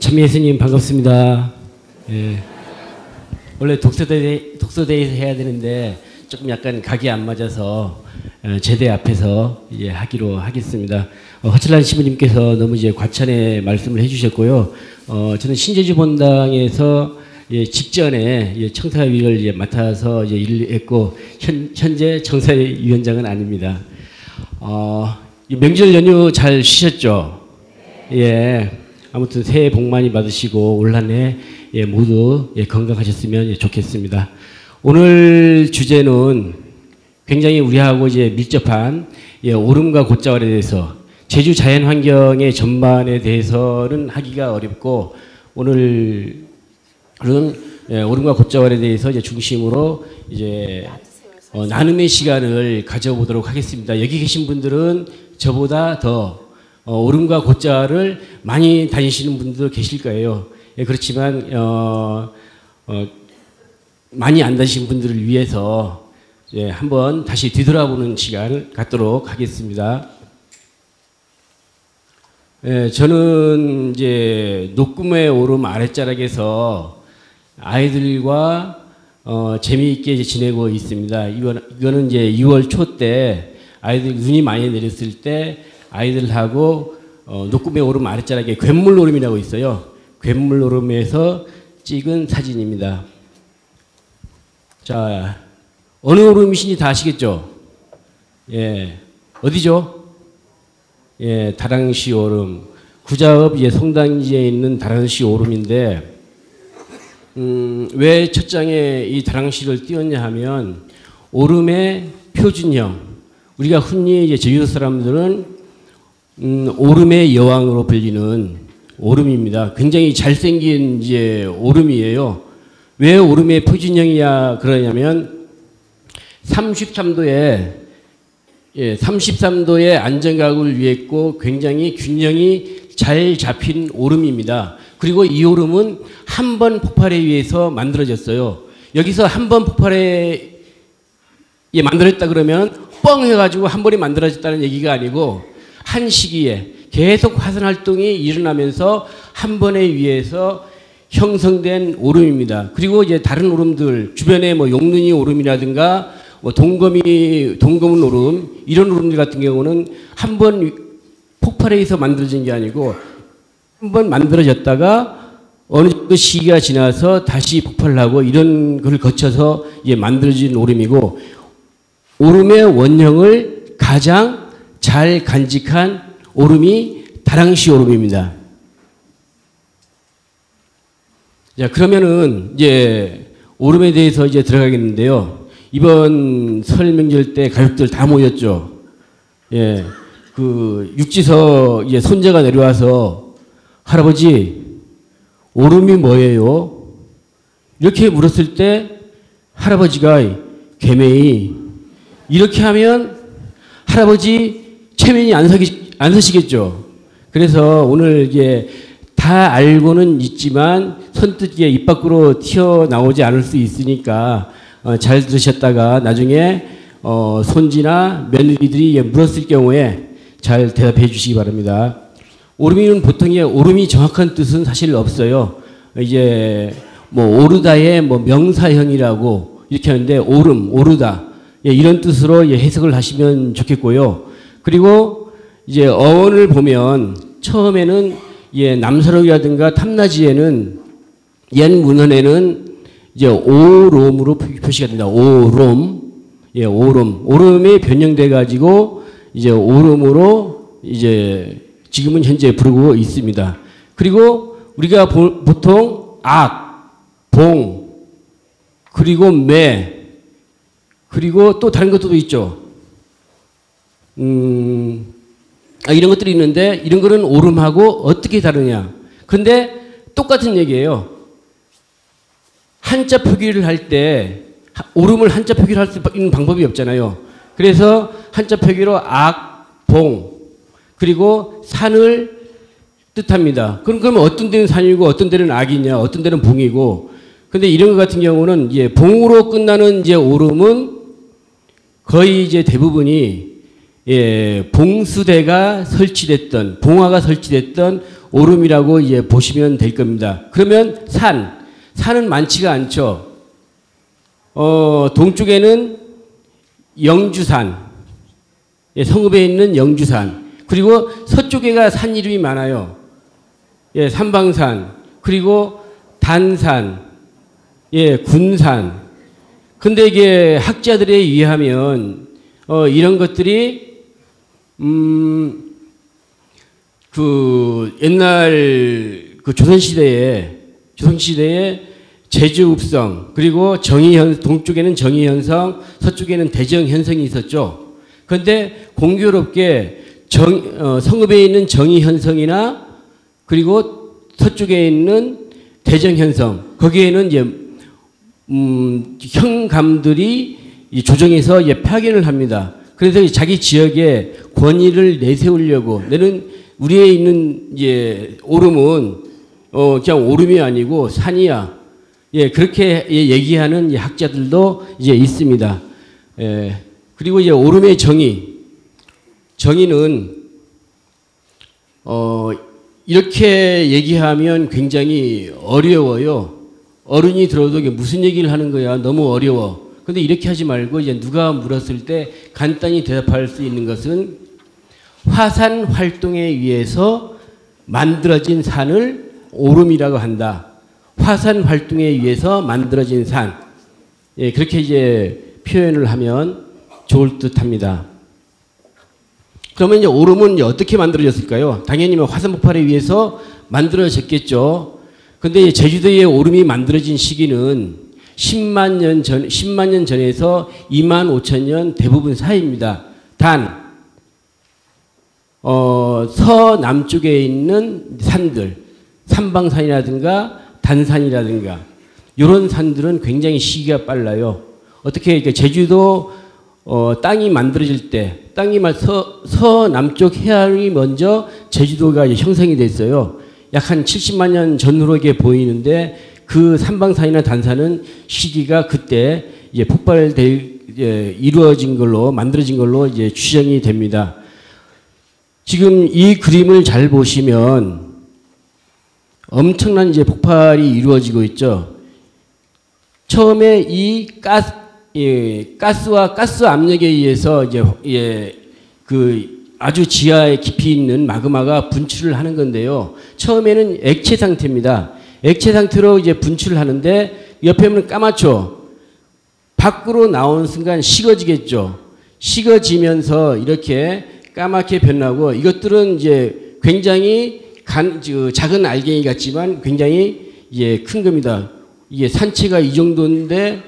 참미애 스님 반갑습니다. 예. 원래 독서대에서 해야 되는데 조금 약간 각이 안 맞아서 제대 앞에서 하기로 하겠습니다. 허철란 신부님께서 너무 이제 과찬의 말씀을 해주셨고요. 저는 신제주 본당에서 직전에 청사위를 맡아서 일을 했고 현재 청사위원장은 아닙니다. 명절 연휴 잘 쉬셨죠? 예. 아무튼 새해 복 많이 받으시고 올 한 해 모두 건강하셨으면 좋겠습니다. 오늘 주제는 굉장히 우리하고 밀접한 오름과 곧자월에 대해서 제주 자연 환경의 전반에 대해서는 하기가 어렵고 오늘 그런 오름과 곧자월에 대해서 중심으로 나눔의 시간을 가져보도록 하겠습니다. 여기 계신 분들은 저보다 더 오름과 곧자를 많이 다니시는 분도 계실 거예요. 그렇지만 많이 안 다니신 분들을 위해서 한번 다시 뒤돌아보는 시간을 갖도록 하겠습니다. 저는 녹금의 오름 아랫자락에서 아이들과 재미있게 지내고 있습니다. 이거는 2월 초 때 아이들 눈이 많이 내렸을 때 아이들하고 녹금의 오름 아랫자락에 괴물 오름이라고 있어요. 괴물 오름에서 찍은 사진입니다. 자, 어느 오름이신지 다 아시겠죠? 예, 어디죠? 예, 다랑시 오름. 구자읍 성당지에 있는 다랑시 오름인데, 왜 첫 장에 이 다랑시를 띄웠냐 하면, 오름의 표준형. 우리가 흔히 제주도 사람들은 오름의 여왕으로 불리는 오름입니다. 굉장히 잘생긴 오름이에요. 왜 오름의 표준형이야 그러냐면 33도의 안정각을 위했고 굉장히 균형이 잘 잡힌 오름입니다. 그리고 이 오름은 한 번 폭발에 의해서 만들어졌어요. 여기서 한 번 폭발에 만들었다 그러면 뻥 해가지고 한 번에 만들어졌다는 얘기가 아니고 한 시기에 계속 화산 활동이 일어나면서 한 번에 의해서 형성된 오름입니다. 그리고 다른 오름들 주변에 용눈이 오름이라든가 동검은 오름 이런 오름들 같은 경우는 한 번 폭발에 의해서 만들어진 게 아니고 한 번 만들어졌다가 어느 정도 시기가 지나서 다시 폭발을 하고 이런 걸 거쳐서 만들어진 오름이고 오름의 원형을 가장 잘 간직한 오름이 다랑시 오름입니다. 자, 그러면은 오름에 대해서 들어가겠는데요. 이번 설 명절 때 가족들 다 모였죠. 예, 그 육지서 손자가 내려와서 할아버지 오름이 뭐예요? 이렇게 물었을 때 할아버지가 개매이 이렇게 하면 할아버지 체면이 안 서시겠죠. 그래서 오늘 다 알고는 있지만 선뜻 입 밖으로 튀어나오지 않을 수 있으니까 잘 들으셨다가 나중에 손지나 며느리들이 물었을 경우에 잘 대답해 주시기 바랍니다. 오름이는 보통 오름이 정확한 뜻은 사실 없어요. 오르다의 명사형이라고 이렇게 하는데 오름, 오르다 이런 뜻으로 해석을 하시면 좋겠고요. 그리고 어원을 보면 처음에는 남서록이라든가 탐나지에는 옛 문헌에는 오롬으로 표시가 된다. 오롬, 오름이 변형돼 가지고 오름으로 지금은 현재 부르고 있습니다. 그리고 우리가 보통 악, 봉, 그리고 매, 그리고 또 다른 것도 있죠. 이런 것들이 있는데 이런 거는 오름하고 어떻게 다르냐. 그런데 똑같은 얘기예요. 한자 표기를 할 때 오름을 한자 표기를 할 수 있는 방법이 없잖아요. 그래서 한자 표기로 악, 봉, 그리고 산을 뜻합니다. 그러면 어떤 데는 산이고 어떤 데는 악이냐, 어떤 데는 봉이고. 근데 이런 것 같은 경우는 봉으로 끝나는 오름은 거의 대부분이 봉수대가 설치됐던, 봉화가 설치됐던 오름이라고 이제 보시면 될 겁니다. 그러면 산은 많지가 않죠. 동쪽에는 영주산, 예, 성읍에 있는 영주산, 그리고 서쪽에가 산 이름이 많아요. 예, 삼방산, 그리고 단산, 예, 군산. 근데 이게 학자들에 의하면 이런 것들이 그 옛날 그 조선시대에 제주읍성, 그리고 동쪽에는 정의현성, 서쪽에는 대정현성이 있었죠. 그런데 공교롭게 성읍에 있는 정의현성이나 그리고 서쪽에 있는 대정현성, 거기에는 이제 현감들이 조정해서 이제 파견을 합니다. 그래서 자기 지역에 권위를 내세우려고, 너는 우리에 있는 이제 오름은 그냥 오름이 아니고 산이야. 예, 그렇게 얘기하는 학자들도 이제 있습니다. 예, 그리고 이제 오름의 정의는 이렇게 얘기하면 굉장히 어려워요. 어른이 들어도 이게 무슨 얘기를 하는 거야? 너무 어려워. 근데 이렇게 하지 말고 이제 누가 물었을 때 간단히 대답할 수 있는 것은 화산 활동에 의해서 만들어진 산을 오름이라고 한다. 화산 활동에 의해서 만들어진 산. 예, 그렇게 이제 표현을 하면 좋을 듯 합니다. 그러면 이제 오름은 이제 어떻게 만들어졌을까요? 당연히 화산 폭발에 의해서 만들어졌겠죠. 근데 제주도의 오름이 만들어진 시기는 10만 년 전에서 2만 5천 년 대부분 사이입니다. 단, 서남쪽에 있는 산들, 삼방산이라든가 단산이라든가 이런 산들은 굉장히 시기가 빨라요. 어떻게 제주도 땅이 만들어질 때 서남쪽 해안이 먼저 제주도가 제주도가 됐어요. 약 한 70만 년 전으로 이게 보이는데 그 삼방산이나 단산은 시기가 그때 이제 이루어진 걸로 만들어진 걸로 이제 추정이 됩니다. 지금 이 그림을 잘 보시면 엄청난 이제 폭발이 이루어지고 있죠. 처음에 이 가스와 가스 압력에 의해서 이제 그 아주 지하에 깊이 있는 마그마가 분출을 하는 건데요. 처음에는 액체 상태입니다. 액체 상태로 이제 분출을 하는데 옆에 보면 까맣죠. 밖으로 나오는 순간 식어지겠죠. 식어지면서 이렇게 까맣게 변하고 이것들은 이제 굉장히 작은 알갱이 같지만 굉장히 이제 큰 겁니다. 이게 산체가 이 정도인데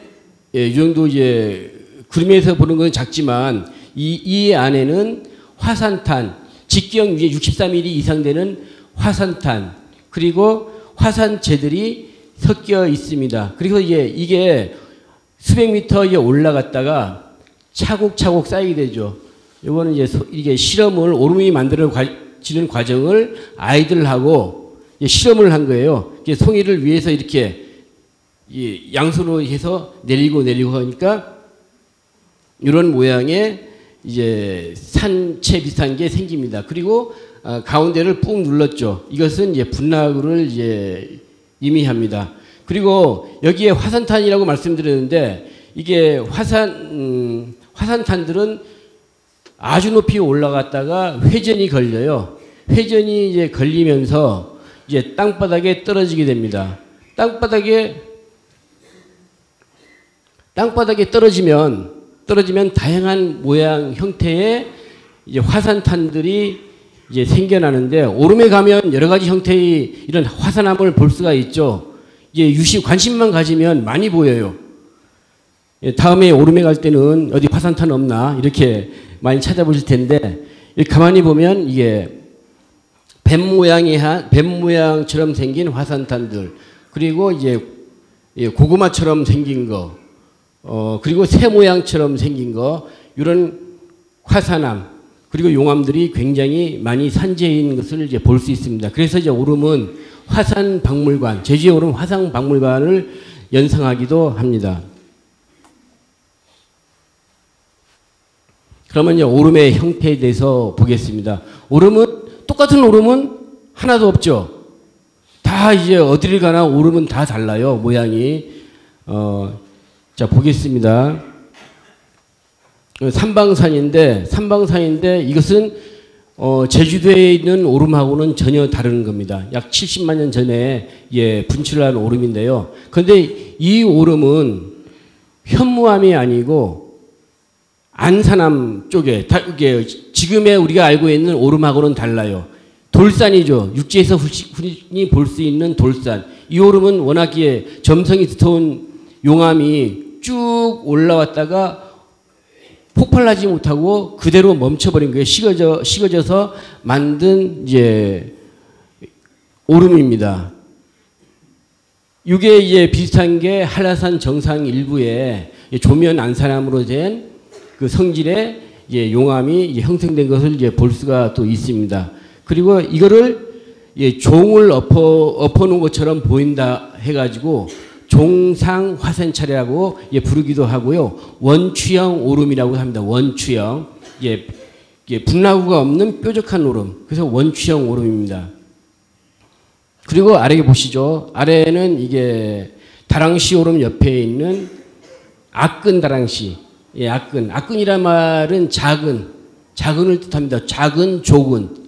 예, 이 정도 이제 그림에서 보는 건 작지만 이 안에는 화산탄, 직경 위에 63mm 이상 되는 화산탄, 그리고 화산재들이 섞여 있습니다. 그리고 이게 수백 미터 올라갔다가 차곡차곡 쌓이게 되죠. 이거는 이게 실험을 오름이 만들어지는 과정을 아이들하고 실험을 한 거예요. 송이를 위에서 이렇게 양손으로 해서 내리고 하니까 이런 모양의 이제 산체 비슷한 게 생깁니다. 그리고 가운데를 꾹 눌렀죠. 이것은 이제 분화구를 이제 의미합니다. 그리고 여기에 화산탄이라고 말씀드렸는데 이게 화산탄들은 아주 높이 올라갔다가 회전이 걸려요. 회전이 이제 걸리면서 이제 땅바닥에 떨어지게 됩니다. 땅바닥에 떨어지면 다양한 모양 형태의 이제 화산탄들이 이제 생겨나는데 오름에 가면 여러 가지 형태의 이런 화산암을 볼 수가 있죠. 이제 관심만 가지면 많이 보여요. 다음에 오름에 갈 때는 어디 화산탄 없나 이렇게 많이 찾아보실 텐데 가만히 보면 이게 뱀 모양처럼 생긴 화산탄들, 그리고 이제 고구마처럼 생긴 거, 그리고 새 모양처럼 생긴 거, 이런 화산암, 그리고 용암들이 굉장히 많이 산재해 있는 것을 이제 볼 수 있습니다. 그래서 이제 오름은 화산박물관, 제주의 오름 화산박물관을 연상하기도 합니다. 그러면 이제 오름의 형태에 대해서 보겠습니다. 똑같은 오름은 하나도 없죠. 다 이제 어디를 가나 오름은 다 달라요. 모양이. 자, 보겠습니다. 삼방산인데 이것은 제주도에 있는 오름하고는 전혀 다른 겁니다. 약 70만 년 전에 분출한 오름인데요. 그런데 이 오름은 현무암이 아니고 안산암 쪽에 이게 지금의 우리가 알고 있는 오름하고는 달라요. 돌산이죠. 육지에서 흔히 볼 수 있는 돌산. 이 오름은 워낙에 점성이 두터운 용암이 쭉 올라왔다가 폭발하지 못하고 그대로 멈춰버린 거예요. 식어져서 만든 오름입니다. 이게 비슷한 게 한라산 정상 일부에 조면 안산암으로 된 그 성질의 용암이 형성된 것을 볼 수가 또 있습니다. 그리고 이거를 종을 엎어놓은 것처럼 보인다 해가지고 종상 화산차례라고 부르기도 하고요. 원추형 오름이라고 합니다. 원추형. 분라구가 없는 뾰족한 오름. 그래서 원추형 오름입니다. 그리고 아래 보시죠. 아래는 이게 다랑시 오름 옆에 있는 악근 다랑시. 악근이란 말은 작은을 뜻합니다. 작은 조근.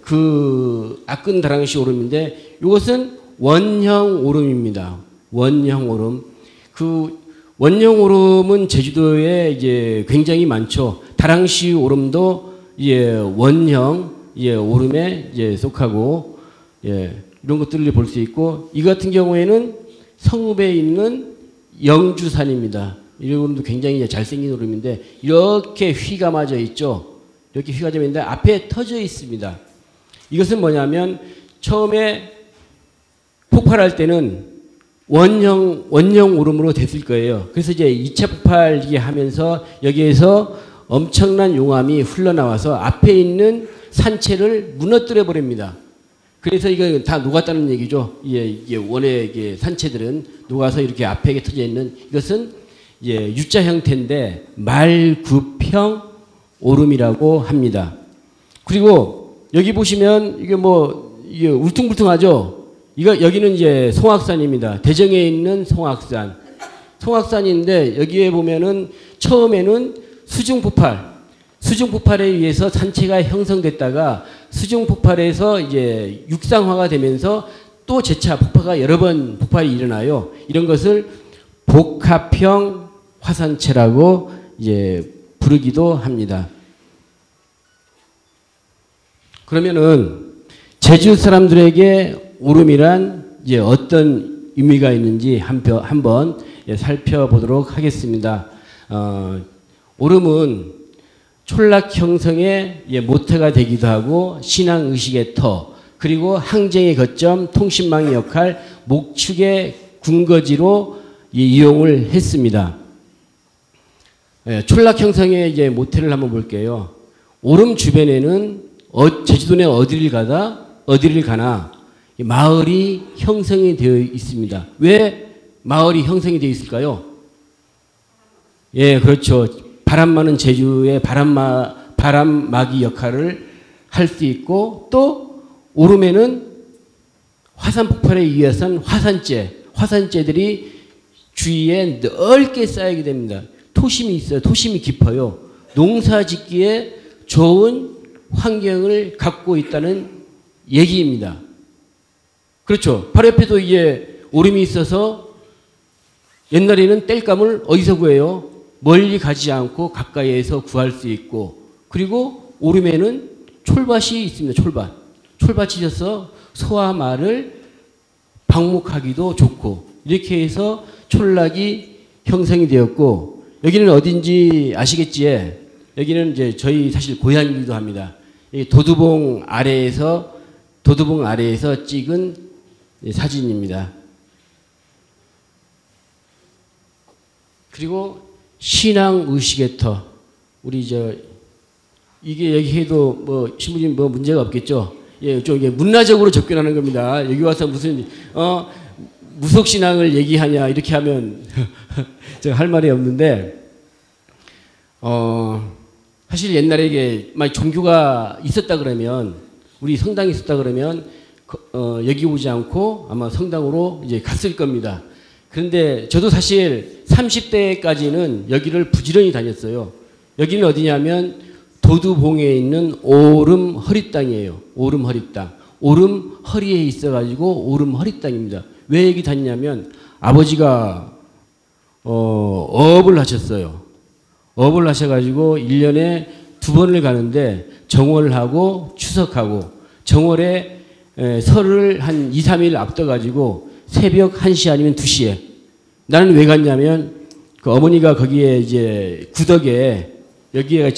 그 악근 다랑시 오름인데 이것은 원형 오름입니다. 원형 오름. 그 원형 오름은 제주도에 굉장히 많죠. 다랑시 오름도 원형 오름에 속하고 이런 것들을 볼 수 있고 이 같은 경우에는 성읍에 있는 영주산입니다. 이 오름도 굉장히 잘생긴 오름인데 이렇게 휘가 맞아 있죠. 이렇게 휘가 맞아 있는데 앞에 터져 있습니다. 이것은 뭐냐면 처음에 폭발할 때는 원형 오름으로 됐을 거예요. 그래서 2차 폭발이 하면서 여기에서 엄청난 용암이 흘러나와서 앞에 있는 산체를 무너뜨려 버립니다. 그래서 이거 다 녹았다는 얘기죠. 이게 원래 산체들은 녹아서 이렇게 앞에 터져 있는 이것은 U자 형태인데 말굽형 오름이라고 합니다. 그리고 여기 보시면 이게 울퉁불퉁하죠. 여기는 송악산입니다. 대정에 있는 송악산. 송악산인데 여기에 보면은 처음에는 수중폭발에 의해서 산체가 형성됐다가 수중폭발에서 육상화가 되면서 또 재차 폭발이 여러 번 일어나요. 이런 것을 복합형 화산체라고 부르기도 합니다. 그러면은 제주 사람들에게 오름이란 어떤 의미가 있는지 한번 살펴보도록 하겠습니다. 오름은 촌락 형성의 모태가 되기도 하고 신앙의식의 터 그리고 항쟁의 거점 통신망의 역할 목축의 군거지로 이용을 했습니다. 촌락 형성의 모태를 한번 볼게요. 오름 주변에는 제주도 내 어디를 가나 마을이 형성이 되어 있습니다. 왜 마을이 형성이 되어 있을까요? 그렇죠. 바람 많은 제주의 바람막이 역할을 할 수 있고 또 오름에는 화산 폭발에 의해서 화산재들이 주위에 넓게 쌓이게 됩니다. 토심이 있어요. 토심이 깊어요. 농사 짓기에 좋은 환경을 갖고 있다는 얘기입니다. 그렇죠. 바로 옆에도 오름이 있어서 옛날에는 땔감을 어디서 구해요? 멀리 가지 않고 가까이에서 구할 수 있고 그리고 오름에는 촐밭이 있습니다. 촐밭이 있어서 소와 말을 방목하기도 좋고 이렇게 해서 촌락이 형성이 되었고 여기는 어딘지 아시겠지요? 여기는 저희 사실 고향이기도 합니다. 도두봉 아래에서 찍은 사진입니다. 그리고 신앙의식의 터. 우리 이게 얘기해도 신부님 문제가 없겠죠? 좀 문화적으로 접근하는 겁니다. 여기 와서 무슨 무속신앙을 얘기하냐 이렇게 하면 제가 할 말이 없는데 사실 옛날에 이게 종교가 있었다 그러면 우리 성당에 있었다 그러면 여기 오지 않고 아마 성당으로 이제 갔을 겁니다. 그런데 저도 사실 30대까지는 여기를 부지런히 다녔어요. 여기는 어디냐면 도두봉에 있는 오름 허리땅이에요. 오름 허리땅. 오름 허리에 있어가지고 오름 허리땅입니다. 왜 여기 다니냐면 아버지가 어업을 하셨어요. 어업을 하셔가지고 1년에 2번을 가는데 정월하고 추석하고 정월에 설을 한 2, 3일 앞둬가지고 새벽 1시 아니면 2시에 나는 왜 갔냐면 그 어머니가 거기에 이제 구덕에 여기에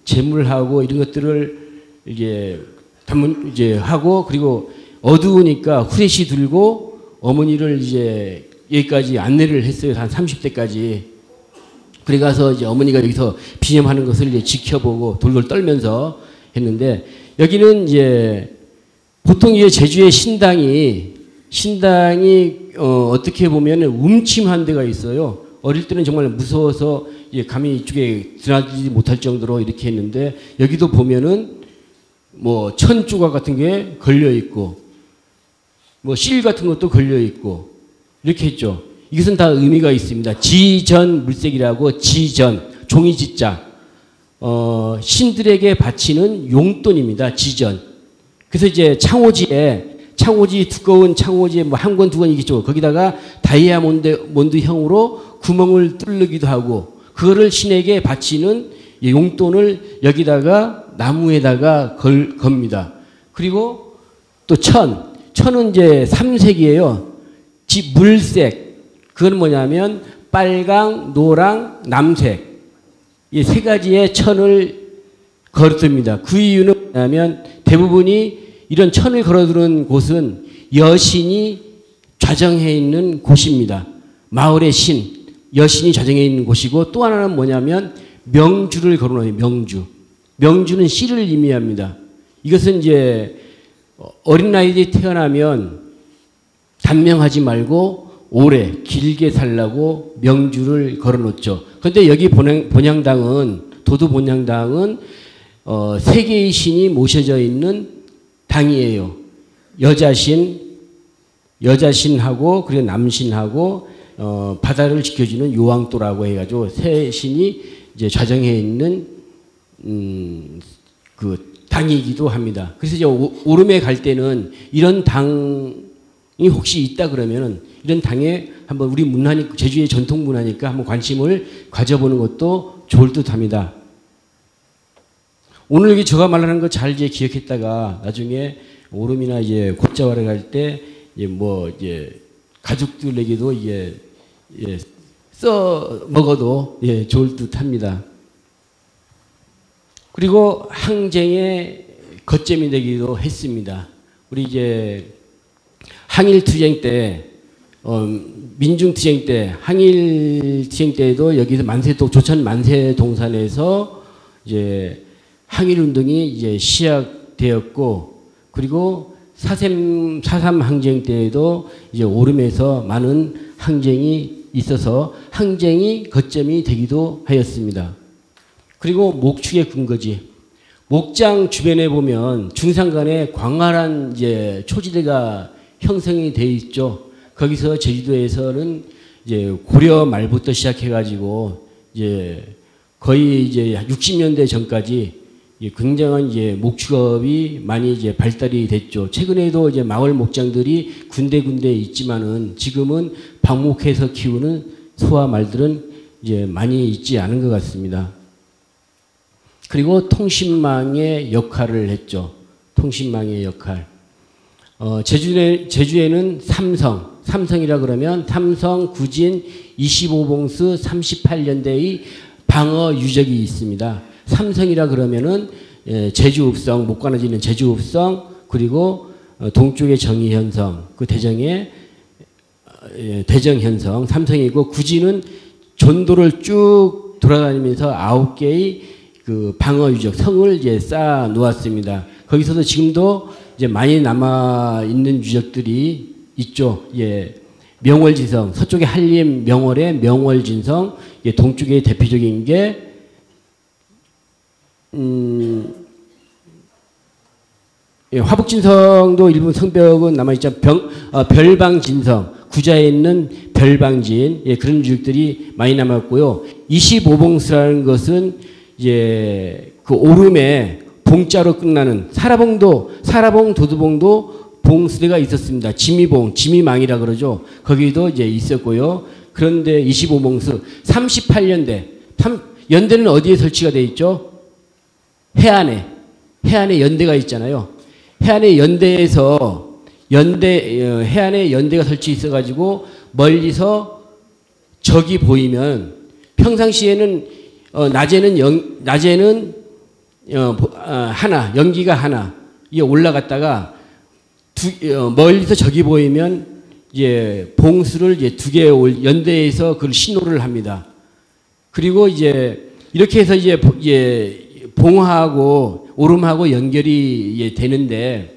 재물하고 이런 것들을 이게 이제 하고 그리고 어두우니까 후레쉬 들고 어머니를 이제 여기까지 안내를 했어요. 한 30대까지. 그래 가서 이제 어머니가 여기서 비념하는 것을 이제 지켜보고 돌돌 떨면서 했는데 여기는 이제 보통 이제 제주의 신당이 어떻게 보면 움침한 데가 있어요. 어릴 때는 정말 무서워서 감히 이쪽에 드나들지 못할 정도로 이렇게 했는데 여기도 보면은 뭐 천조각 같은 게 걸려 있고 뭐 실 같은 것도 걸려 있고 이렇게 했죠. 이것은 다 의미가 있습니다. 지전 물색이라고 지전 종이지자 신들에게 바치는 용돈입니다. 지전. 그래서 이제 창호지 두꺼운 창호지에 뭐 한 권 두 권 있겠죠. 거기다가 다이아몬드형으로 구멍을 뚫기도 하고 그거를 신에게 바치는 용돈을 여기다가 나무에다가 겁니다. 그리고 또 천은 이제 삼색이에요. 물색. 그건 뭐냐면 빨강, 노랑, 남색. 이 세 가지의 천을 걸어둡니다. 그 이유는 뭐냐면 대부분이 이런 천을 걸어두는 곳은 여신이 좌정해 있는 곳입니다. 마을의 여신이 좌정해 있는 곳이고 또 하나는 뭐냐면 명주를 걸어놓아요. 명주는 씨를 의미합니다. 이것은 이제 어린아이들이 태어나면 단명하지 말고 오래 길게 살라고 명주를 걸어놓죠. 그런데 여기 도두 본향당은 세 개의 신이 모셔져 있는 당이에요. 여자신하고 그리고 남신하고 바다를 지켜주는 요왕도라고 해가지고 세 신이 이제 좌정해 있는 그 당이기도 합니다. 그래서 이제 오름에 갈 때는 이런 당이 혹시 있다 그러면은 이런 당에 한번 우리 제주의 전통 문화니까 한번 관심을 가져보는 것도 좋을 듯합니다. 오늘 여기 제가 말하는 거 잘 이제 기억했다가 나중에 오름이나 이제 곶자왈에 갈 때 이제 가족들에게도 써 먹어도 좋을 듯합니다. 그리고 항쟁의 거점이 되기도 했습니다. 우리 이제 항일투쟁 때, 민중투쟁 때, 항일투쟁 때에도 여기서 조천 만세동산에서 이제 항일운동이 이제 시작되었고, 그리고 4.3 항쟁 때에도 이제 오름에서 많은 항쟁이 있어서 항쟁이 거점이 되기도 하였습니다. 그리고 목축의 근거지. 목장 주변에 보면 중산간에 광활한 이제 초지대가 형성이 되어 있죠. 거기서 제주도에서는 이제 고려 말부터 시작해가지고 이제 거의 이제 60년대 전까지 굉장한 이제 목축업이 많이 이제 발달이 됐죠. 최근에도 이제 마을 목장들이 군데군데 있지만은 지금은 방목해서 키우는 소와 말들은 이제 많이 있지 않은 것 같습니다. 그리고 통신망의 역할을 했죠. 통신망의 역할. 제주에는 삼성이라 그러면 삼성, 구진, 25봉스 38년대의 방어 유적이 있습니다. 삼성이라 그러면은 제주읍성, 목관아지는 제주읍성, 그리고 동쪽의 정의현성, 그 대정의 대정현성, 삼성이고, 구진은 전도를 쭉 돌아다니면서 9개의 그 방어 유적, 성을 이제 쌓아 놓았습니다. 거기서도 지금도 이제 많이 남아 있는 유적들이 있죠. 명월진성, 서쪽의 한림 명월의 명월진성, 동쪽의 대표적인 게 예, 화북진성도 일부 성벽은 남아있죠. 별방진성, 구자에 있는 별방진, 예, 그런 유적들이 많이 남았고요. 25봉수라는 것은 이제 그 오름에 봉자로 끝나는 사라봉, 도두봉도 봉수대가 있었습니다. 지미봉, 지미망이라 그러죠. 거기도 이제 있었고요. 그런데 25봉수, 38년대, 연대는 어디에 설치가 되어 있죠? 해안에 연대가 있잖아요. 해안의 연대에서 해안에 연대가 설치 있어가지고 멀리서 적이 보이면 평상시에는 낮에는 연기가 하나 이게 올라갔다가 멀리서 적이 보이면 이제 봉수를 이제 2개 연대에서 그걸 신호를 합니다. 그리고 이제 이렇게 해서 이제 봉하고 오름하고 연결이 되는데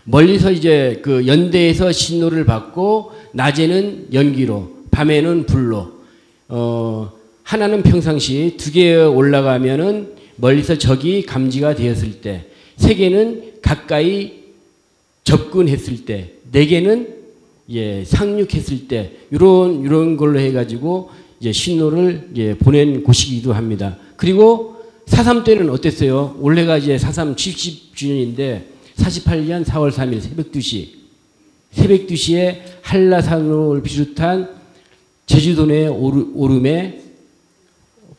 멀리서 이제 그 연대에서 신호를 받고 낮에는 연기로 밤에는 불로 하나는 평상시 2개 올라가면은 멀리서 적이 감지가 되었을 때 3개는 가까이 접근했을 때 4개는 상륙했을 때 이런 걸로 해가지고 이제 신호를 보낸 곳이기도 합니다. 그리고 4.3 때는 어땠어요? 올해가 이제 4.3 70주년인데 48년 4월 3일 새벽 2시에 한라산을 비롯한 제주도 내 오름에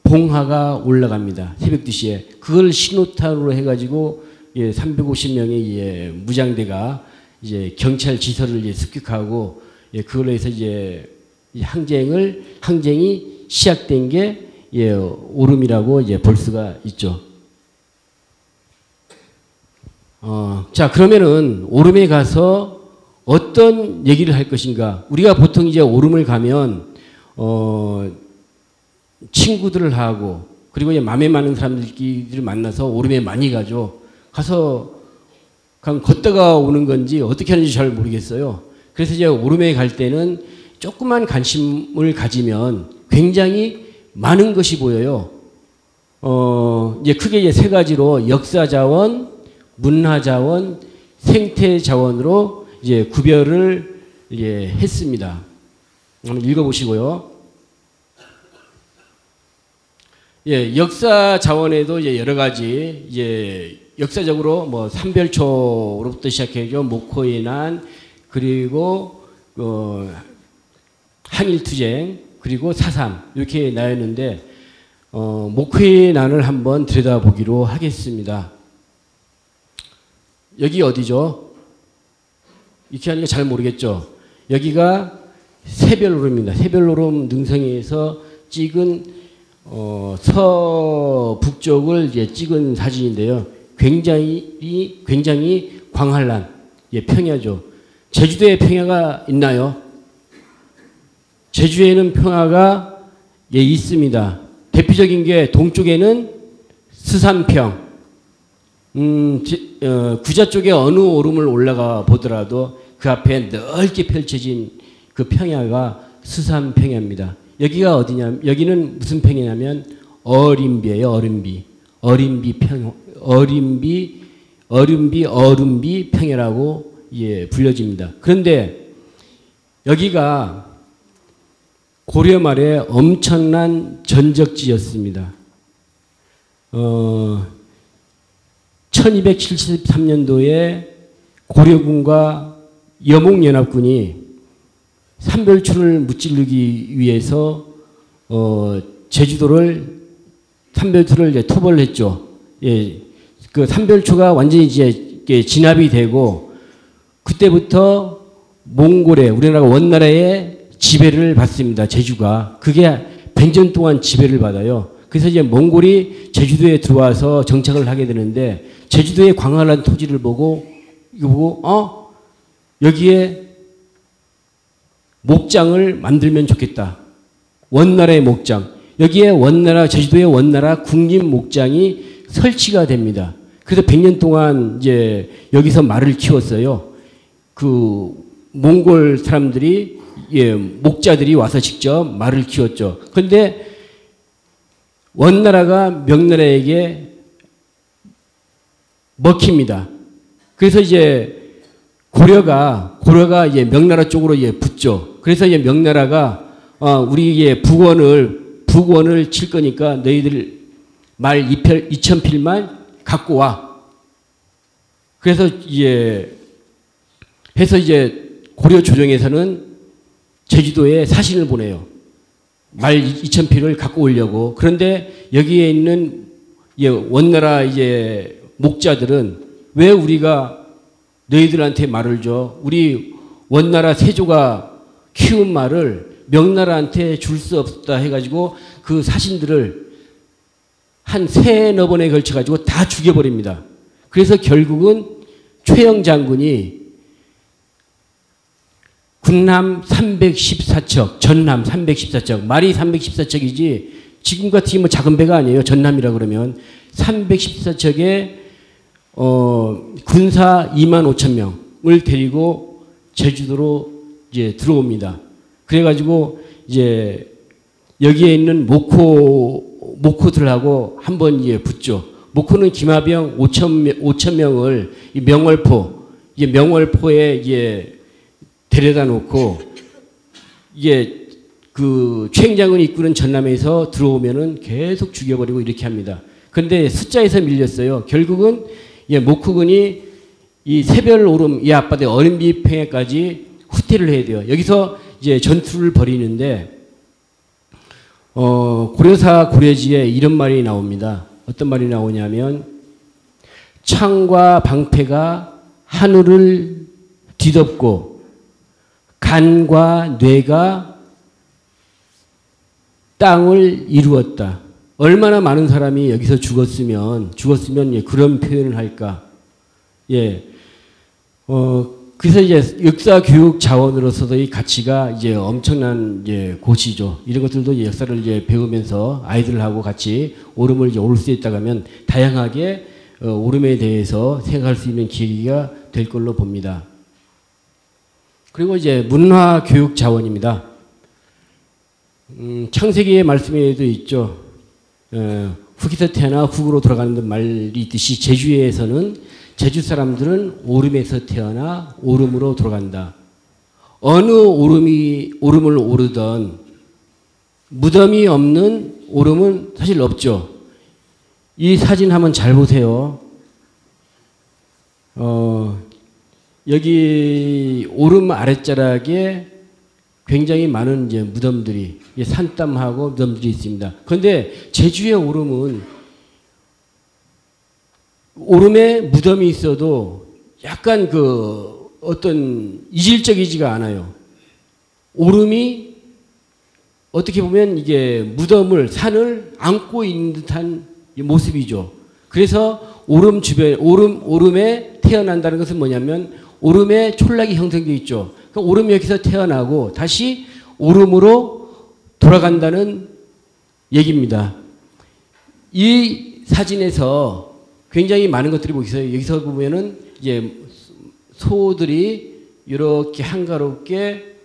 봉하가 올라갑니다. 새벽 2시에. 그걸 신호탄으로 해가지고 350명의 무장대가 이제 경찰 지서를 습격하고 그걸로 해서 이제 항쟁이 시작된 게 오름이라고 볼 수가 있죠. 자, 그러면은 오름에 가서 어떤 얘기를 할 것인가? 우리가 보통 이제 오름을 가면 친구들을 하고 그리고 맘에 맞는 사람들끼리 만나서 오름에 많이 가죠. 가서 그냥 걷다가 오는 건지 어떻게 하는지 잘 모르겠어요. 그래서 이제 오름에 갈 때는 조그만 관심을 가지면 굉장히 많은 것이 보여요. 이제 크게 3가지로 역사자원, 문화자원, 생태자원으로 이제 구별을 했습니다. 한번 읽어보시고요. 역사자원에도 여러 가지 역사적으로 뭐 삼별초로부터 시작해서 목호의 난, 그리고 항일투쟁, 그리고 4.3 이렇게 나였는데 목호의 난을 한번 들여다보기로 하겠습니다. 여기 어디죠? 이렇게 하니까 잘 모르겠죠? 여기가 새별오름입니다. 새별오름 능성에서 찍은 서북쪽을 찍은 사진인데요. 굉장히 광활한 평야죠. 제주도에 평야가 있나요? 제주에는 평야가 있습니다. 대표적인 게 동쪽에는 스산평, 구자 쪽에 어느 오름을 올라가 보더라도 그 앞에 넓게 펼쳐진 그 평야가 스산평야입니다. 여기가 어디냐? 여기는 무슨 평야냐면 어림비예요. 어름비 평야라고 불려집니다. 그런데 여기가 고려 말에 엄청난 전적지였습니다. 1273년도에 고려군과 여목연합군이 삼별초를 무찌르기 위해서 삼별초를 토벌을 했죠. 그 삼별초가 완전히 진압이 되고 그때부터 몽골에 우리나라 원나라의 지배를 받습니다. 제주가. 그게 100년 동안 지배를 받아요. 그래서 이제 몽골이 제주도에 들어와서 정착을 하게 되는데 제주도의 광활한 토지를 보고 여기에 목장을 만들면 좋겠다. 원나라의 목장. 여기에 제주도의 원나라 국립 목장이 설치가 됩니다. 그래서 100년 동안 여기서 말을 키웠어요. 그 몽골 사람들이 목자들이 와서 직접 말을 키웠죠. 그런데 원나라가 명나라에게 먹힙니다. 그래서 이제 고려가 이제 명나라 쪽으로 이제 붙죠. 그래서 이제 명나라가 우리의 북원을 칠 거니까 너희들 말 2,000필만 갖고 와. 그래서 이제 고려 조정에서는 제주도에 사신을 보내요. 말 2,000필을 갖고 오려고. 그런데 여기에 있는 원나라 이제 목자들은 왜 우리가 너희들한테 말을 줘? 우리 원나라 세조가 키운 말을 명나라한테 줄 수 없다 해가지고 그 사신들을 한 세너 번에 걸쳐가지고 다 죽여버립니다. 그래서 결국은 최영 장군이 군남 314척, 전남 314척, 말이 314척이지 지금 같은 뭐 작은 배가 아니에요. 전남이라 그러면 314척의 군사 25,000명을 데리고 제주도로 이제 들어옵니다. 그래가지고 이제 여기에 있는 목호들하고 한번 이제 붙죠. 목호는 김하병 5,000명을 이 명월포에 이제 데려다 놓고 이게 그 최행장군이 이끄는 전남에서 들어오면은 계속 죽여버리고 이렇게 합니다. 그런데 숫자에서 밀렸어요. 결국은 목후군이 이 새별 오름 이 앞바다의 어린비평해까지 후퇴를 해야 돼요. 여기서 이제 전투를 벌이는데 고려사 고려지에 이런 말이 나옵니다. 어떤 말이 나오냐면 창과 방패가 하늘을 뒤덮고 간과 뇌가 땅을 이루었다. 얼마나 많은 사람이 여기서 죽었으면 그런 표현을 할까? 그래서 이제 역사 교육 자원으로서의 가치가 이제 엄청난 이제 곳이죠. 이런 것들도 이제 역사를 이제 배우면서 아이들하고 같이 오름을 이제 오를 수 있다고 하면 다양하게 오름에 대해서 생각할 수 있는 계기가 될 걸로 봅니다. 그리고 이제 문화 교육 자원입니다. 창세기의 말씀에도 있죠. 흙에서 태어나 흙으로 돌아가는 말이 있듯이 제주에서는 제주 사람들은 오름에서 태어나 오름으로 돌아간다. 어느 오름을 오르던 무덤이 없는 오름은 사실 없죠. 이 사진 한번 잘 보세요. 여기 오름 아랫자락에 굉장히 많은 이제 무덤들이 산땀하고 무덤들이 있습니다. 그런데 제주의 오름은 오름에 무덤이 있어도 약간 그 어떤 이질적이지가 않아요. 오름이 어떻게 보면 이게 무덤을 산을 안고 있는 듯한 모습이죠. 그래서 오름 주변 오름에 태어난다는 것은 뭐냐면 오름에 촌락이 형성되어 있죠. 그러니까 오름이 여기서 태어나고 다시 오름으로 돌아간다는 얘기입니다. 이 사진에서 굉장히 많은 것들이 보이세요. 여기서 보면은 이제 소들이 이렇게 한가롭게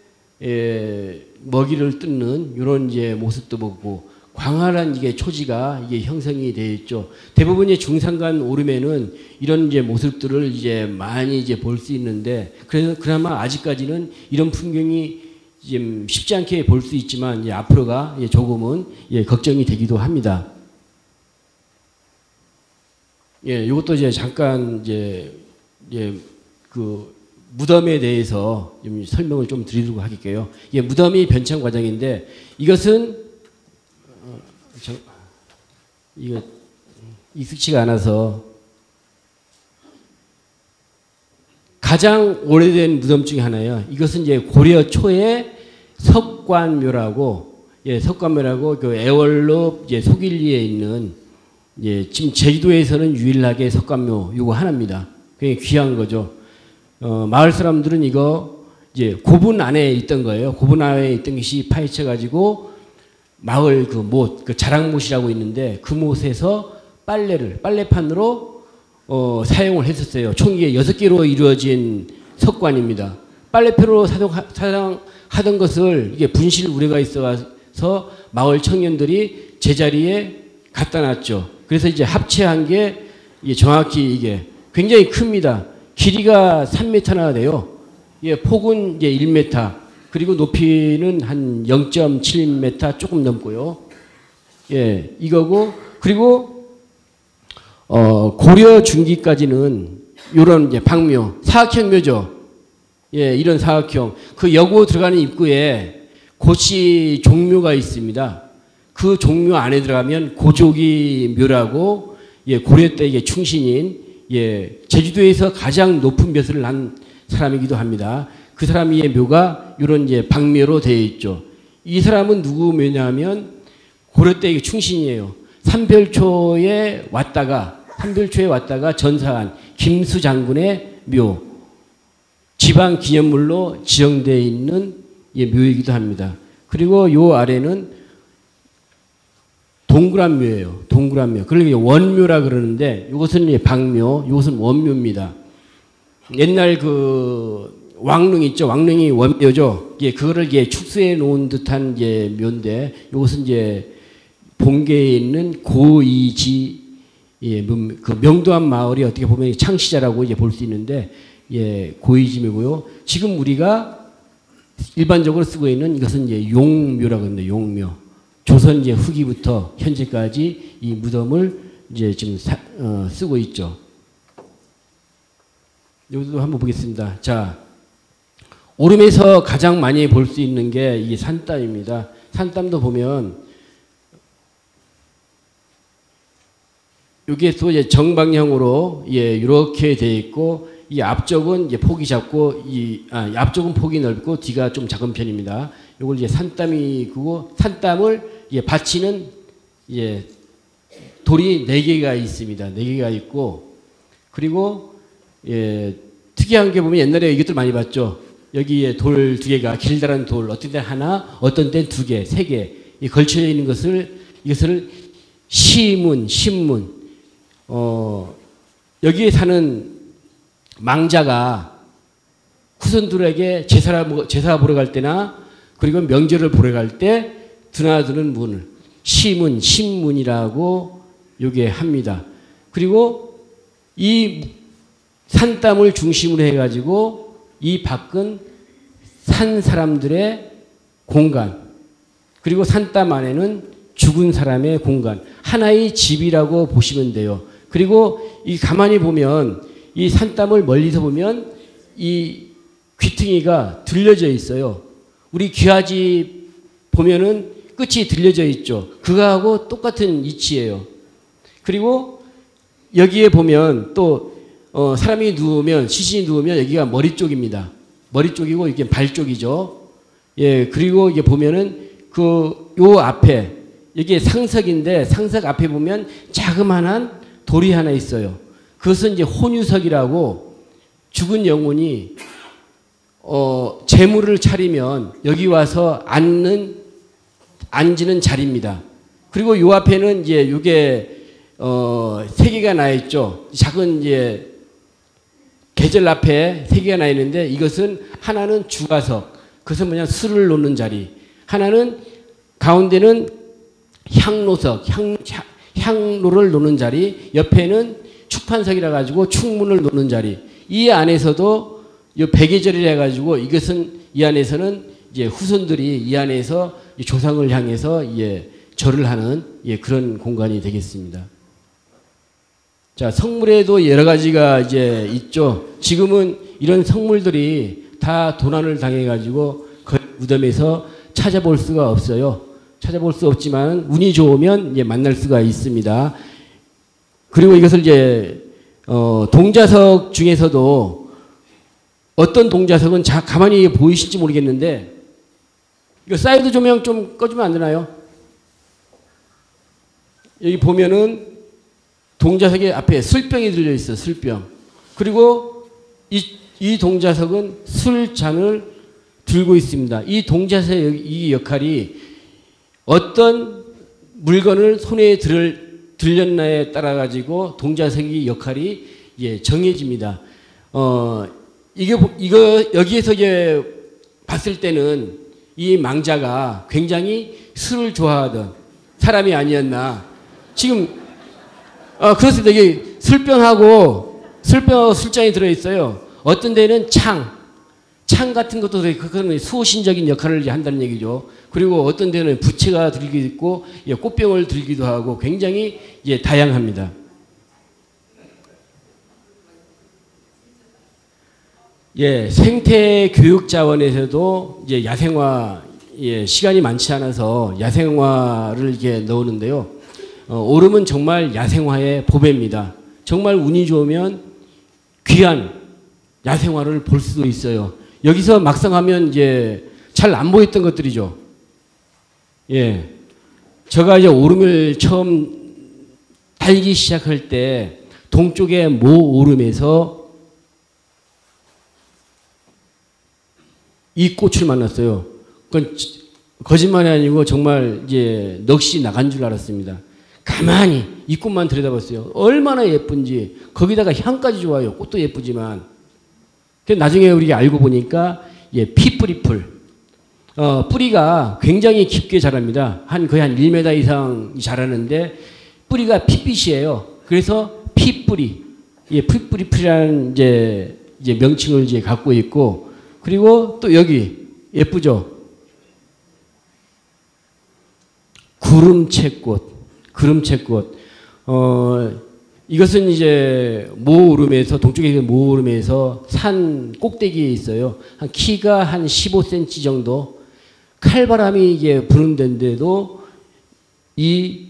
먹이를 뜯는 이런 이제 모습도 보고 광활한 이게 초지가 이게 형성이 되어 있죠. 대부분의 중산간 오름에는 이런 이제 모습들을 이제 많이 이제 볼 수 있는데 그래서 그나마 아직까지는 이런 풍경이 좀 쉽지 않게 볼 수 있지만 이제 앞으로가 조금은 걱정이 되기도 합니다. 이것도 이제 잠깐 이제 그 무덤에 대해서 좀 설명을 좀 드리도록 할게요. 무덤이 변천 과정인데 이것은 이거 익숙치가 않아서 가장 오래된 무덤 중에 하나예요. 이것은 이제 고려 초의 석관묘라고 그 애월로 속일리에 있는 지금 제주도에서는 유일하게 석관묘 요거 하나입니다. 굉장히 귀한 거죠. 마을 사람들은 이거 고분 안에 있던 거예요. 고분 안에 있던 것이 파헤쳐 가지고 마을 그 못, 그 자락못이라고 있는데 그 못에서 빨래판으로 사용을 했었어요. 총 이게 6개로 이루어진 석관입니다. 빨래표로 사용하던 것을 이게 분실 우려가 있어서 마을 청년들이 제자리에 갖다 놨죠. 그래서 이제 합체한 게 정확히 이게 굉장히 큽니다. 길이가 3m나 돼요. 예, 폭은 이제 1m, 그리고 높이는 한 0.7m 조금 넘고요. 예, 이거고, 그리고 고려 중기까지는 요런 이제 방묘, 사각형 묘죠. 예, 이런 사각형. 그 여고 들어가는 입구에 고씨 종묘가 있습니다. 그 종묘 안에 들어가면 고조기 묘라고, 예, 고려 때 이게 충신인, 예, 제주도에서 가장 높은 벼슬을 한 사람이기도 합니다. 그 사람의 묘가 이런 이제 방묘로 되어 있죠. 이 사람은 누구 묘냐면 고려 때 이게 충신이에요. 삼별초에 왔다가 전사한 김수 장군의 묘, 지방 기념물로 지정되어 있는, 예, 묘이기도 합니다. 그리고 요 아래는 동그란 묘예요. 동그란 묘. 그러니까 원묘라 그러는데 이것은 이제 방묘, 이것은 원묘입니다. 옛날 그 왕릉 있죠. 왕릉이 원묘죠. 예, 그거를 이제 축소해 놓은 듯한 이제 묘인데 이것은 이제 본계에 있는 고이지, 예, 그 명도암 마을이 어떻게 보면 창시자라고 이제 볼 수 있는데, 예, 고이지묘고요. 지금 우리가 일반적으로 쓰고 있는 이것은 이제 용묘라고 합니다. 용묘. 조선 이제 후기부터 현재까지 이 무덤을 이제 지금 쓰고 있죠. 여기도 한번 보겠습니다. 자, 오름에서 가장 많이 볼 수 있는 게 이 산땀입니다. 산땀도 보면 여기에 또 이제 정방향으로, 예, 이렇게 되어 있고, 이 앞쪽은 이제 폭이 작고, 앞쪽은 폭이 넓고 뒤가 좀 작은 편입니다. 이걸 이제 산땀이 그고, 산땀을, 예, 받치는, 예, 돌이 4개가 있습니다. 4개가 있고, 그리고, 예, 특이한 게 보면 옛날에 이것들 많이 봤죠. 여기에 돌 2개가, 길다란 돌, 어떤 때 하나, 어떤 때 2개, 3개, 이 걸쳐 있는 것을, 이것을 시문, 신문, 여기에 사는 망자가 후손들에게 제사 보러 갈 때나, 그리고 명절을 보러 갈 때 드나드는 문을 시문, 신문이라고 요게 합니다. 그리고 이 산땀을 중심으로 해가지고 이 밖은 산 사람들의 공간, 그리고 산땀 안에는 죽은 사람의 공간, 하나의 집이라고 보시면 돼요. 그리고 이 가만히 보면 이 산땀을 멀리서 보면 이 귀퉁이가 들려져 있어요. 우리 귀하집 보면은 끝이 들려져 있죠. 그거하고 똑같은 이치예요. 그리고 여기에 보면 또 사람이 누우면, 시신이 누우면 여기가 머리 쪽입니다. 머리 쪽이고 이게 발 쪽이죠. 예, 그리고 이게 보면은 요 앞에 이게 상석인데 상석 앞에 보면 자그마한 돌이 하나 있어요. 그것은 이제 혼유석이라고 죽은 영혼이 제물을 차리면 여기 와서 앉는 자리입니다. 그리고 요 앞에는 이제 요게 3개가 나 있죠. 작은 이제 계절 앞에 3개가 나 있는데 이것은 하나는 주가석, 그것은 뭐냐 술을 놓는 자리. 하나는 가운데는 향로석, 향로를 놓는 자리. 옆에는 축판석이라 가지고 축문을 놓는 자리. 이 안에서도 요 백예절이라 가지고 이것은 이 안에서는 이제 후손들이 이 안에서 조상을 향해서, 예, 절을 하는, 예, 그런 공간이 되겠습니다. 자, 성물에도 여러 가지가 이제 있죠. 지금은 이런 성물들이 다 도난을 당해 가지고 그 무덤에서 찾아볼 수가 없어요. 찾아볼 수 없지만 운이 좋으면 이제 만날 수가 있습니다. 그리고 이것을 이제 동자석 중에서도 어떤 동자석은 가만히 보이실지 모르겠는데, 이거 사이드 조명 좀 꺼주면 안 되나요? 여기 보면은 동자석의 앞에 술병이 들려 있어요. 술병. 그리고 이 동자석은 술잔을 들고 있습니다. 이 동자석의 이 역할이 어떤 물건을 손에 들렸나에 따라 가지고 동자석의 역할이, 예, 정해집니다. 이거 여기에서 이제 봤을 때는 이 망자가 굉장히 술을 좋아하던 사람이 아니었나. 지금 그렇습니다. 이게 술병하고 술잔이 들어있어요. 어떤 데는 창 같은 것도 들어있고, 그건 수호신적인 역할을 한다는 얘기죠. 그리고 어떤 데는 부채가 들기도 있고, 예, 꽃병을 들기도 하고, 굉장히 예, 다양합니다. 예, 생태 교육 자원에서도 이제 야생화, 예, 시간이 많지 않아서 야생화를 이렇게 넣었는데요. 오름은 정말 야생화의 보배입니다. 정말 운이 좋으면 귀한 야생화를 볼 수도 있어요. 여기서 막상 하면 이제 잘 안 보였던 것들이죠. 예. 제가 이제 오름을 처음 달기 시작할 때 동쪽의 모 오름에서 이 꽃을 만났어요. 그건 거짓말이 아니고 정말 이제 넋이 나간 줄 알았습니다. 가만히 이 꽃만 들여다봤어요. 얼마나 예쁜지. 거기다가 향까지 좋아요. 꽃도 예쁘지만. 나중에 우리가 알고 보니까 예, 피뿌리풀. 뿌리가 굉장히 깊게 자랍니다. 거의 한 1m 이상 자라는데 뿌리가 핏빛이에요. 그래서 피뿌리. 예, 피뿌리풀이라는 이제 명칭을 이제 갖고 있고, 그리고 또 여기 예쁘죠? 구름채꽃. 이것은 이제 모오름에서, 동쪽에 있는 모오름에서 산 꼭대기에 있어요. 키가 한 15cm 정도. 칼바람이 이게 부는 데인데도 이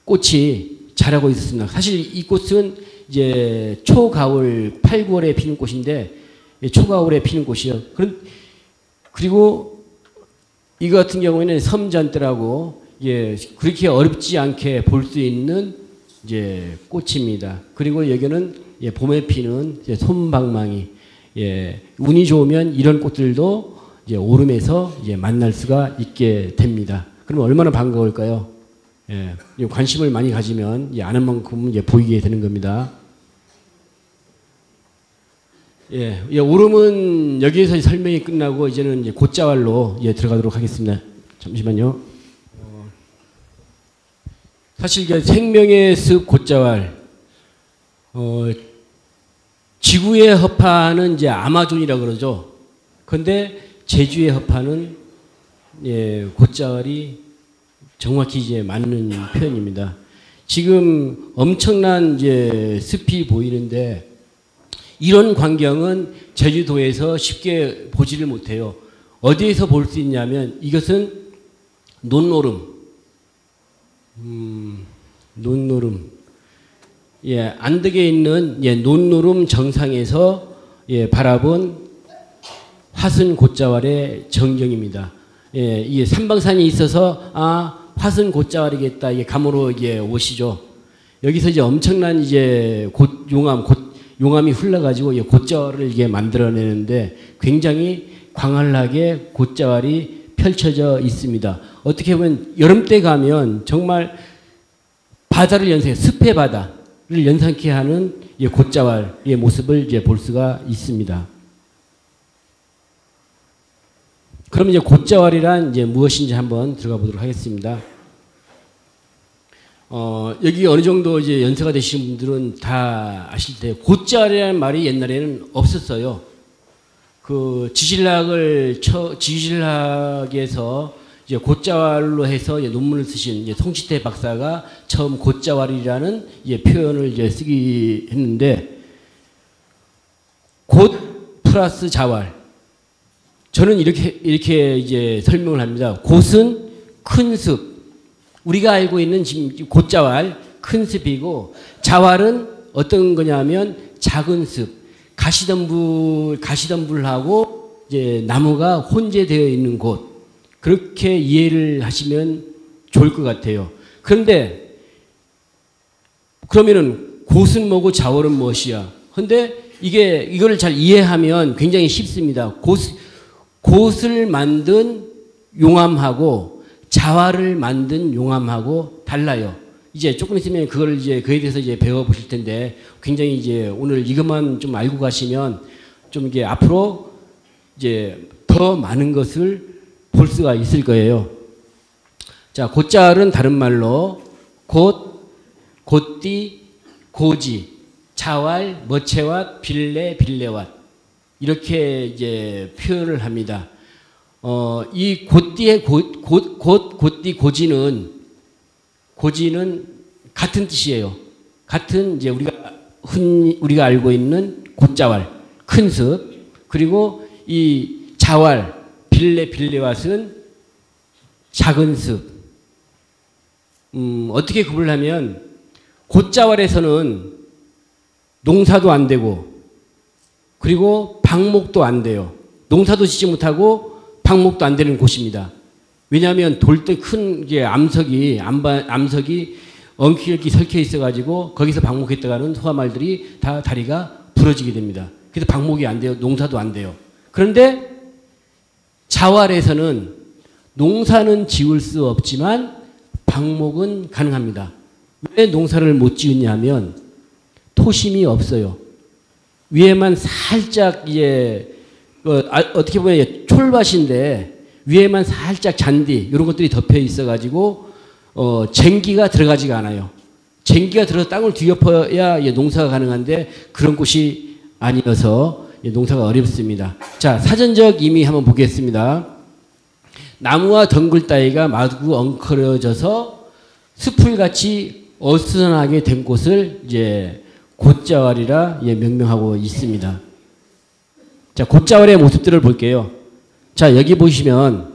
꽃이 자라고 있었습니다. 사실 이 꽃은 이제 초가을, 8, 9월에 피는 꽃인데, 초가을에 피는 꽃이요. 그리고 이거 같은 경우에는 섬잔대라고, 예, 그렇게 어렵지 않게 볼 수 있는 이제 꽃입니다. 그리고 여기는 예, 봄에 피는 이제 솜방망이. 예, 운이 좋으면 이런 꽃들도 이제 오름에서 이제 만날 수가 있게 됩니다. 그럼 얼마나 반가울까요? 예, 관심을 많이 가지면 예, 아는 만큼 이제 보이게 되는 겁니다. 예, 예, 오름은 여기에서 설명이 끝나고 이제는 이제 곶자왈로 예, 들어가도록 하겠습니다. 잠시만요. 사실 이게 생명의 숲 곶자왈, 지구의 허파는 이제 아마존이라고 그러죠. 그런데 제주의 허파는 예, 곶자왈이 정확히 이제 맞는 표현입니다. 지금 엄청난 이제 숲이 보이는데 이런 광경은 제주도에서 쉽게 보지를 못해요. 어디에서 볼 수 있냐면 이것은 논노름. 논노름. 예, 안덕에 있는 예, 논노름 정상에서 예, 바라본 화순 곶자왈의 전경입니다. 예, 이게 삼방산이 있어서 화순 곶자왈이겠다. 이게 감으로 이제 오시죠. 여기서 이제 엄청난 이제 용암이 흘러가지고 이 곶자왈을 이게 만들어내는데 굉장히 광활하게 곶자왈이 펼쳐져 있습니다. 어떻게 보면 여름 때 가면 정말 바다를 연상해, 습의 바다를 연상케 하는 이 곶자왈의 모습을 이제 볼 수가 있습니다. 그럼 이제 곶자왈이란 이제 무엇인지 한번 들어가 보도록 하겠습니다. 여기 어느 정도 이제 연세가 되신 분들은 다 아실 텐데, 곶자왈이라는 말이 옛날에는 없었어요. 그 지질학에서 이제 곶자왈로 해서 이제 논문을 쓰신 이제 송치태 박사가 처음 곶자왈이라는 이제 표현을 이제 쓰기 했는데, 곶 플러스 자왈. 저는 이렇게 이제 설명을 합니다. 곶은 큰 숲. 우리가 알고 있는 지금 곶자왈 큰 숲이고, 자왈은 어떤 거냐면 작은 숲. 가시덤불하고 이제 나무가 혼재되어 있는 곳. 그렇게 이해를 하시면 좋을 것 같아요. 그런데 그러면은 곶은 뭐고 자월은 무엇이야? 근데 이거를 잘 이해하면 굉장히 쉽습니다. 곶을 만든 용암하고 자왈을 만든 용암하고 달라요. 이제 조금 있으면 그에 대해서 이제 배워보실 텐데, 굉장히 이제 오늘 이것만 좀 알고 가시면 좀 이게 앞으로 이제 더 많은 것을 볼 수가 있을 거예요. 자, 곶자왈은 다른 말로 곶, 곶띠, 고지, 자왈, 머체왓, 빌레, 빌레왓 이렇게 이제 표현을 합니다. 이 곧디의 곧디 고지는 같은 뜻이에요. 같은 이제 우리가 알고 있는 곧자왈, 큰 습, 그리고 이 자왈, 빌레왓은 작은 습. 어떻게 구분하면 곧자왈에서는 농사도 안 되고 그리고 방목도 안 돼요. 농사도 짓지 못하고 방목도 안 되는 곳입니다. 왜냐하면 돌대 큰 암석이 엉키엉키 설켜 있어가지고 거기서 방목했다가는 소아말들이 다 다리가 부러지게 됩니다. 그래서 방목이 안 돼요. 농사도 안 돼요. 그런데 자왈에서는 농사는 지을 수 없지만 방목은 가능합니다. 왜 농사를 못 지었냐면 토심이 없어요. 위에만 살짝 어떻게 보면 촐밭인데 위에만 살짝 잔디 이런 것들이 덮여 있어가지고 쟁기가 들어가지가 않아요. 쟁기가 들어서 땅을 뒤엎어야 농사가 가능한데 그런 곳이 아니어서 농사가 어렵습니다. 자, 사전적 의미 한번 보겠습니다. 나무와 덩굴 따위가 마구 엉클어져서 숲풀같이 어수선하게 된 곳을 이제 곧자왈이라 명명하고 있습니다. 자, 곧자왈의 모습들을 볼게요. 자, 여기 보시면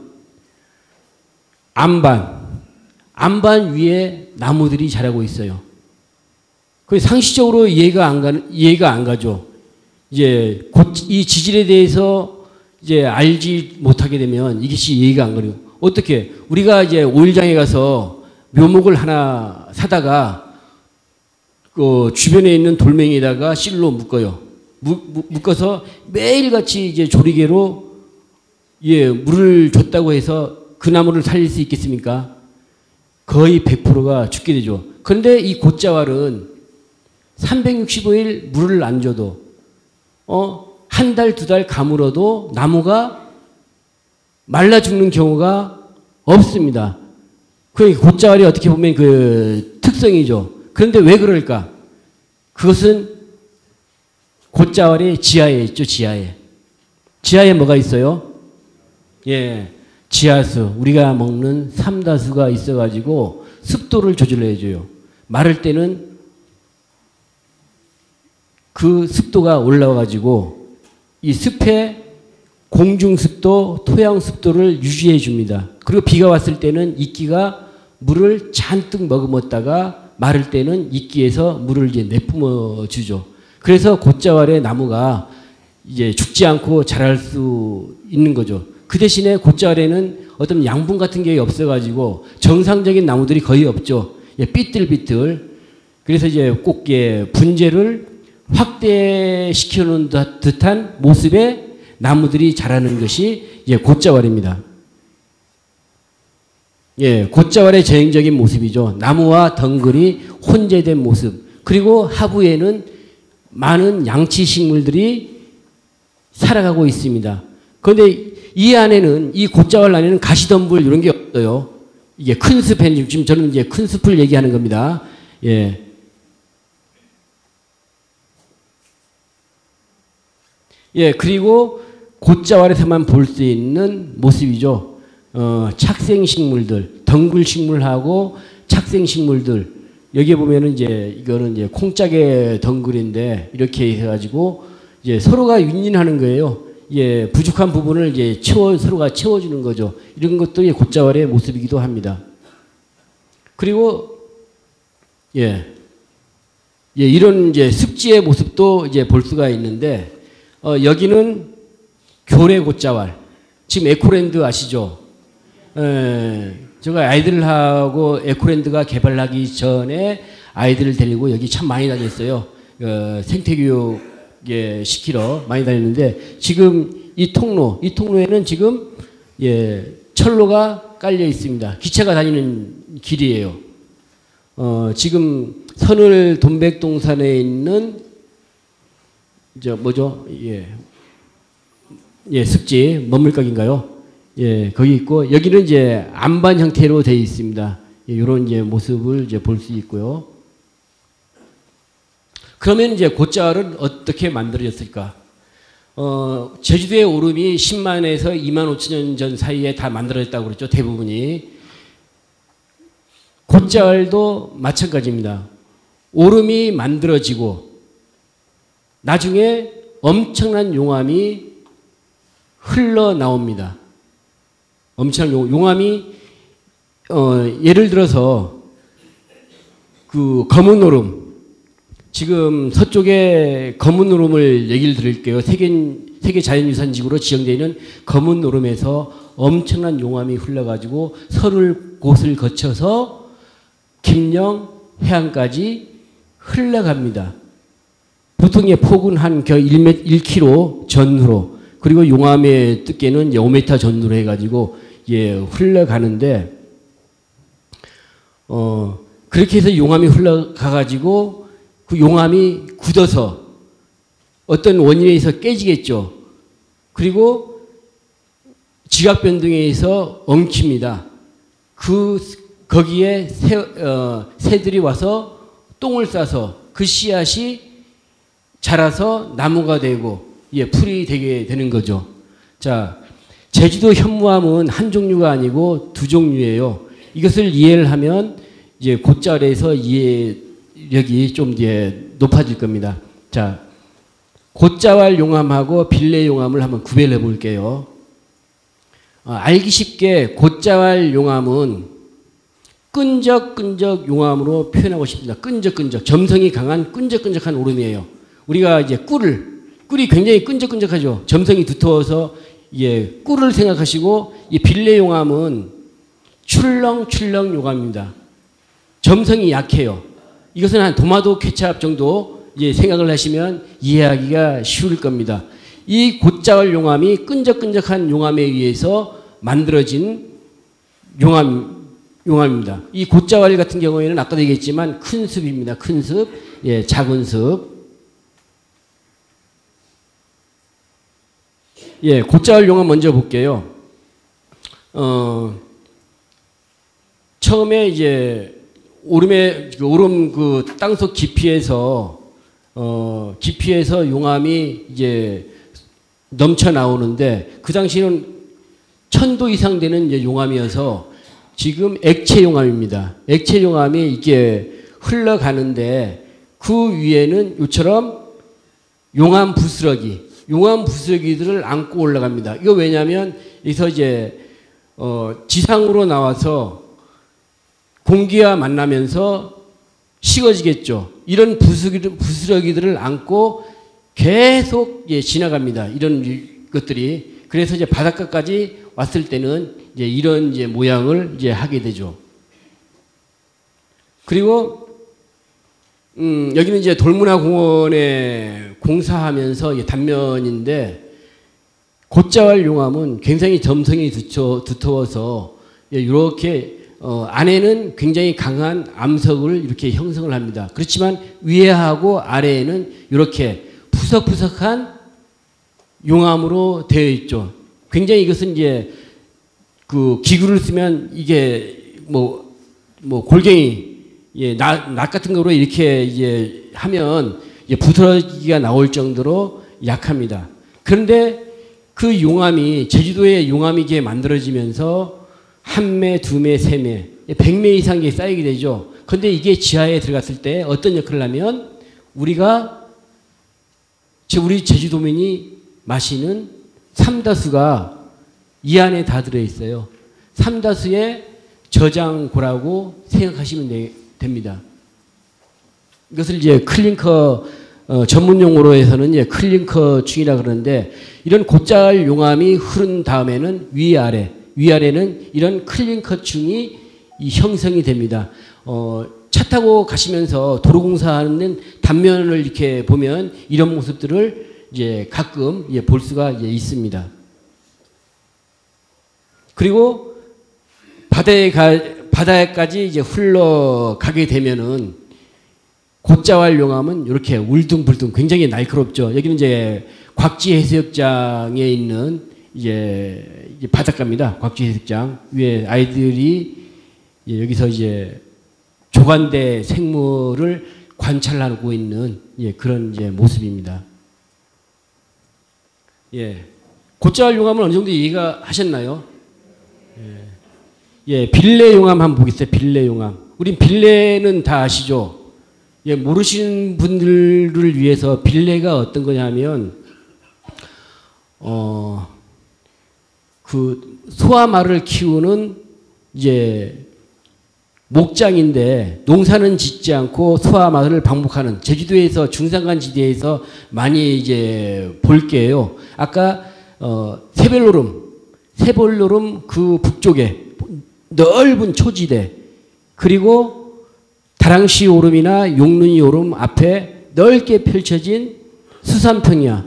안반 위에 나무들이 자라고 있어요. 그 상식적으로 이해가 안 가죠. 이제 이 지질에 대해서 이제 알지 못하게 되면 이것이 이해가 안 가요. 어떻게 우리가 이제 오일장에 가서 묘목을 하나 사다가 그 주변에 있는 돌멩이에다가 실로 묶어요. 묶어서 매일같이 이제 조리개로 물을 줬다고 해서 그 나무를 살릴 수 있겠습니까? 거의 100%가 죽게 되죠. 그런데 이 곧자왈은 365일 물을 안 줘도 한 달, 두 달 가물어도 나무가 말라 죽는 경우가 없습니다. 그 곧자왈이 어떻게 보면 그 특성이죠. 그런데 왜 그럴까? 그것은 곧자왈이 지하에 있죠, 지하에. 지하에 뭐가 있어요? 지하수. 우리가 먹는 삼다수가 있어가지고 습도를 조절해줘요. 마를 때는 그 습도가 올라와가지고 이 습의 공중습도, 토양습도를 유지해 줍니다. 그리고 비가 왔을 때는 이끼가 물을 잔뜩 머금었다가 마를 때는 이끼에서 물을 이제 내뿜어 주죠. 그래서 곧자왈의 나무가 이제 죽지 않고 자랄 수 있는 거죠. 그 대신에 곧자왈에는 어떤 양분 같은 게 없어가지고 정상적인 나무들이 거의 없죠. 삐뚤삐뚤. 그래서 이제 꼭 분재를 확대시켜 놓은 듯한 모습의 나무들이 자라는 것이 곧자왈입니다. 곧자왈의 전형적인 모습이죠. 나무와 덩굴이 혼재된 모습. 그리고 하부에는 많은 양치식물들이 살아가고 있습니다. 그런데 이 안에는, 이 곧자왈 안에는 가시덤불 이런 게 없어요. 이게 큰 숲에, 지금 저는 이제 큰 숲을 얘기하는 겁니다. 그리고 곧자왈에서만 볼 수 있는 모습이죠. 착생식물들, 덩굴식물하고 착생식물들. 여기에 보면은 이거는 콩짝의 덩굴인데 이렇게 해가지고 서로가 윈윈하는 거예요. 부족한 부분을 서로가 채워주는 거죠. 이런 것도 곧자왈의 모습이기도 합니다. 그리고 이런 습지의 모습도 볼 수가 있는데 여기는 교래 곧자왈. 지금 에코랜드 아시죠? 제가 아이들하고 에코랜드가 개발하기 전에 아이들을 데리고 여기 참 많이 다녔어요. 생태교육 시키러 많이 다녔는데 지금 이 통로에는 지금 철로가 깔려 있습니다. 기차가 다니는 길이에요. 지금 선을 돈백동산에 있는 습지 먹물각인가요? 거기 있고 여기는 안반 형태로 되어 있습니다. 이런 모습을 볼 수 있고요. 그러면 이제 곶자왈은 어떻게 만들어졌을까? 제주도의 오름이 10만에서 2만 5천 년 전 사이에 다 만들어졌다고 그랬죠. 대부분이. 곶자왈도 마찬가지입니다. 오름이 만들어지고 나중에 엄청난 용암이 흘러나옵니다. 엄청난 용암이 예를 들어서 그 검은 오름, 지금 서쪽에 검은 오름을 얘기를 드릴게요. 세계 자연유산지구로 지정되어 있는 검은 오름에서 엄청난 용암이 흘러가지고 서울 곳을 거쳐서 김영 해안까지 흘러갑니다. 보통의 폭은 한 1km 전후로, 그리고 용암의 두께는 5m 전후로 해가지고 흘러가는데, 그렇게 해서 용암이 흘러가가지고 그 용암이 굳어서 어떤 원인에 의해서 깨지겠죠. 그리고 지각 변동에 의해서 엉킵니다. 거기에 새들이 와서 똥을 싸서 그 씨앗이 자라서 나무가 되고 풀이 되게 되는 거죠. 자, 제주도 현무암은 한 종류가 아니고 두 종류예요. 이것을 이해를 하면 이제 곶자왈에서 이해력이 좀 이제 높아질 겁니다. 자, 곶자왈 용암하고 빌레 용암을 한번 구별해 볼게요. 알기 쉽게 곶자왈 용암은 끈적끈적 용암으로 표현하고 싶습니다. 끈적끈적, 점성이 강한 끈적끈적한 오름이에요. 우리가 이제 꿀이 굉장히 끈적끈적하죠. 점성이 두터워서 꿀을 생각하시고, 이 빌레 용암은 출렁출렁 용암입니다. 점성이 약해요. 이것은 한 도마도 케찹 정도 생각을 하시면 이해하기가 쉬울 겁니다. 이 곶자왈 용암이 끈적끈적한 용암에 의해서 만들어진 용암입니다. 이 곶자왈 같은 경우에는 아까도 얘기했지만 큰 습입니다. 큰 습, 작은 습. 곶자왈 용암 먼저 볼게요. 처음에 이제 오름 그 땅속 깊이에서 용암이 이제 넘쳐 나오는데, 그 당시에는 1000도 이상 되는 용암이어서 지금 액체 용암입니다. 액체 용암이 이게 흘러가는데 그 위에는 이처럼 용암 부스러기들을 안고 올라갑니다. 이거 왜냐하면 여기서 이제 지상으로 나와서 공기와 만나면서 식어지겠죠. 이런 부스러기들을 안고 계속 지나갑니다. 이런 것들이. 그래서 이제 바닷가까지 왔을 때는 이제 이런 모양을 하게 되죠. 그리고 여기는 이제 돌문화공원에 공사하면서 단면인데, 곶자왈 용암은 굉장히 점성이 두터워서 이렇게 안에는 굉장히 강한 암석을 이렇게 형성을 합니다. 그렇지만 위에하고 아래에는 이렇게 푸석푸석한 용암으로 되어 있죠. 굉장히 이것은 이제 그 기구를 쓰면 이게 골갱이, 낫 같은 거로 이렇게 하면 부스러기가 나올 정도로 약합니다. 그런데 그 용암이 제주도의 용암이기에 만들어지면서 1매, 2매, 3매, 100매 이상이 쌓이게 되죠. 그런데 이게 지하에 들어갔을 때 어떤 역할을 하면 우리 제주도민이 마시는 삼다수가 이 안에 다 들어있어요. 삼다수의 저장고라고 생각하시면 됩니다. 이것을 이제 클링커, 전문 용어로 해서는 클링커충이라 그러는데, 이런 곶자왈 용암이 흐른 다음에는 위아래는 이런 클링커충이 형성이 됩니다. 차 타고 가시면서 도로공사하는 단면을 이렇게 보면 이런 모습들을 이제 가끔 볼 수가 있습니다. 그리고 바다에까지 이제 흘러가게 되면은 곶자왈 용암은 이렇게 울둥불둥 굉장히 날카롭죠. 여기는 이제 곽지 해수욕장에 있는 이제 바닷가입니다. 곽지 해수욕장 위에 아이들이 여기서 이제 조간대 생물을 관찰하고 있는 그런 이제 모습입니다. 곶자왈 용암은 어느 정도 이해가 하셨나요? 빌레 용암 한번 보겠어요. 빌레 용암. 우린 빌레는 다 아시죠? 모르시는 분들을 위해서 빌레가 어떤 거냐면 그 소와 말을 키우는 이제 목장인데 농사는 짓지 않고 소와 말을 방목하는 제주도에서 중산간 지대에서 많이 이제 볼게요. 아까 세벌노름 그 북쪽에 넓은 초지대 그리고 다랑시 오름이나 용눈이 오름 앞에 넓게 펼쳐진 수산평야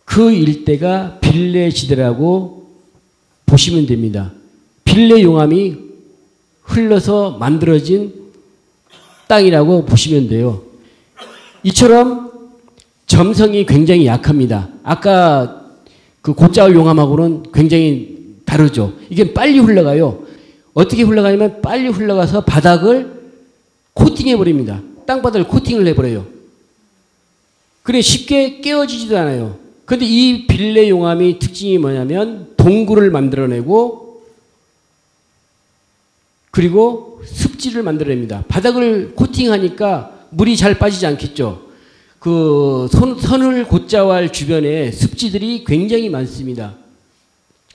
그 일대가 빌레 지대라고 보시면 됩니다. 빌레 용암이 흘러서 만들어진 땅이라고 보시면 돼요. 이처럼 점성이 굉장히 약합니다. 아까 그 곶자왈 용암하고는 굉장히 다르죠. 이게 빨리 흘러가요. 어떻게 흘러가냐면 빨리 흘러가서 바닥을 코팅해 버립니다. 땅바닥을 코팅을 해버려요. 그래 쉽게 깨어지지도 않아요. 그런데 이 빌레 용암의 특징이 뭐냐면 동굴을 만들어내고 그리고 습지를 만들어냅니다. 바닥을 코팅하니까 물이 잘 빠지지 않겠죠. 그 선을 곶자왈 주변에 습지들이 굉장히 많습니다.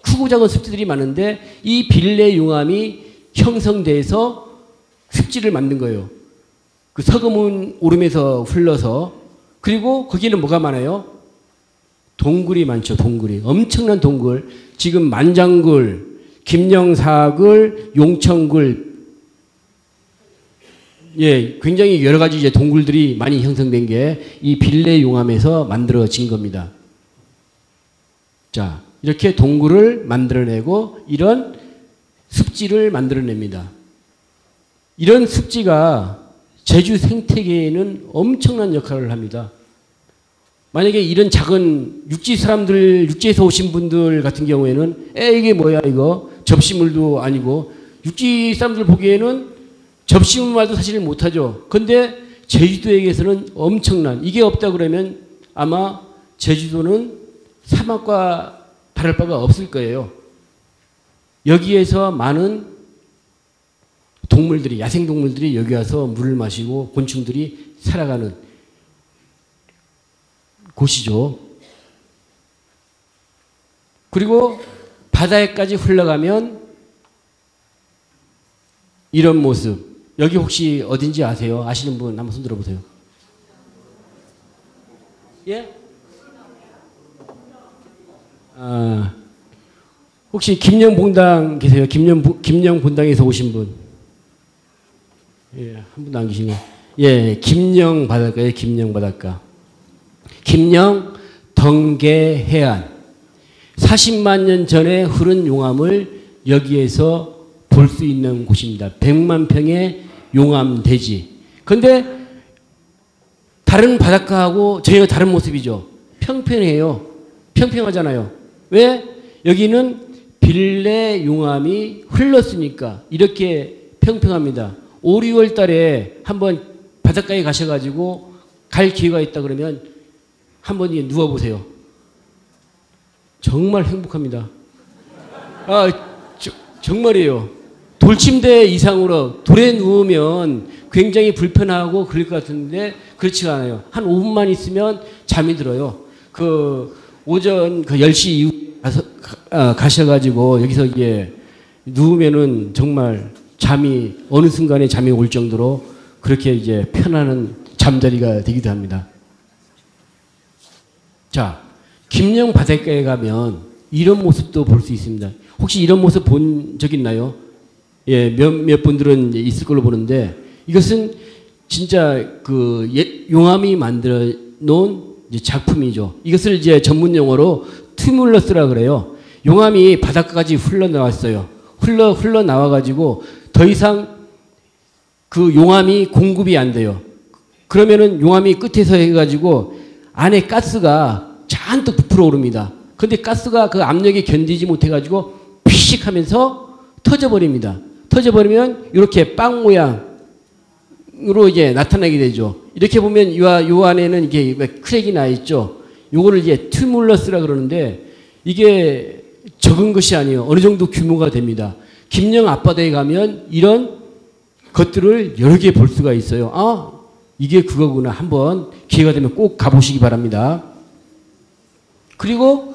크고 작은 습지들이 많은데 이 빌레 용암이 형성돼서 습지를 만든 거예요. 그 서금운 오름에서 흘러서 그리고 거기는 뭐가 많아요? 동굴이 많죠. 동굴이 엄청난 동굴. 지금 만장굴, 김영사굴, 용천굴 굉장히 여러 가지 이제 동굴들이 많이 형성된 게 이 빌레 용암에서 만들어진 겁니다. 자, 이렇게 동굴을 만들어내고 이런 습지를 만들어냅니다. 이런 습지가 제주 생태계에는 엄청난 역할을 합니다. 만약에 이런 작은 육지 사람들, 육지에서 오신 분들 같은 경우에는 이게 뭐야 이거 접시물도 아니고 육지 사람들 보기에는 접시물 말도 사실 못하죠. 근데 제주도에게서는 엄청난 이게 없다 그러면 아마 제주도는 사막과 다를 바가 없을 거예요. 여기에서 많은 동물들이 야생동물들이 여기 와서 물을 마시고 곤충들이 살아가는 곳이죠. 그리고 바다에까지 흘러가면 이런 모습. 여기 혹시 어딘지 아세요? 아시는 분 한번 손 들어보세요. 예? 혹시 김영본당 계세요? 김영본당에서 오신 분? 예, 한 분도 안 계시네. 예, 김영 바닷가예요. 김영 바닷가. 김영 덩계 해안. 40만 년 전에 흐른 용암을 여기에서 볼 수 있는 곳입니다. 100만 평의 용암 대지. 그런데 다른 바닷가하고 전혀 다른 모습이죠. 평평해요. 평평하잖아요. 왜? 여기는 빌레 용암이 흘렀으니까 이렇게 평평합니다. 5, 6월 달에 한번 바닷가에 가셔가지고 갈 기회가 있다 그러면 한번 누워보세요. 정말 행복합니다. 정말이에요. 돌침대 이상으로 돌에 누우면 굉장히 불편하고 그럴 것 같은데 그렇지가 않아요. 한 5분만 있으면 잠이 들어요. 그 오전 그 10시 이후 가셔가지고 여기서 이게 누우면은 정말 잠이 어느 순간에 잠이 올 정도로 그렇게 이제 편안한 잠자리가 되기도 합니다. 자, 김영 바닷가에 가면 이런 모습도 볼 수 있습니다. 혹시 이런 모습 본 적 있나요? 예, 몇 분들은 있을 걸로 보는데 이것은 진짜 그 용암이 만들어 놓은 작품이죠. 이것을 이제 전문 용어로 튜뮬러스라 그래요. 용암이 바닷가까지 흘러나왔어요. 흘러나와가지고 더 이상 그 용암이 공급이 안 돼요. 그러면은 용암이 끝에서 해가지고 안에 가스가 잔뜩 부풀어 오릅니다. 근데 가스가 그 압력에 견디지 못해가지고 피식 하면서 터져버립니다. 터져버리면 이렇게 빵 모양 크랙으로 이제 나타나게 되죠. 이렇게 보면 요 안에는 이게 크랙이 나 있죠. 요거를 이제 튜뮬러스라 그러는데 이게 적은 것이 아니에요. 어느 정도 규모가 됩니다. 김영 앞바다에 가면 이런 것들을 여러 개 볼 수가 있어요. 아, 이게 그거구나. 한번 기회가 되면 꼭 가보시기 바랍니다. 그리고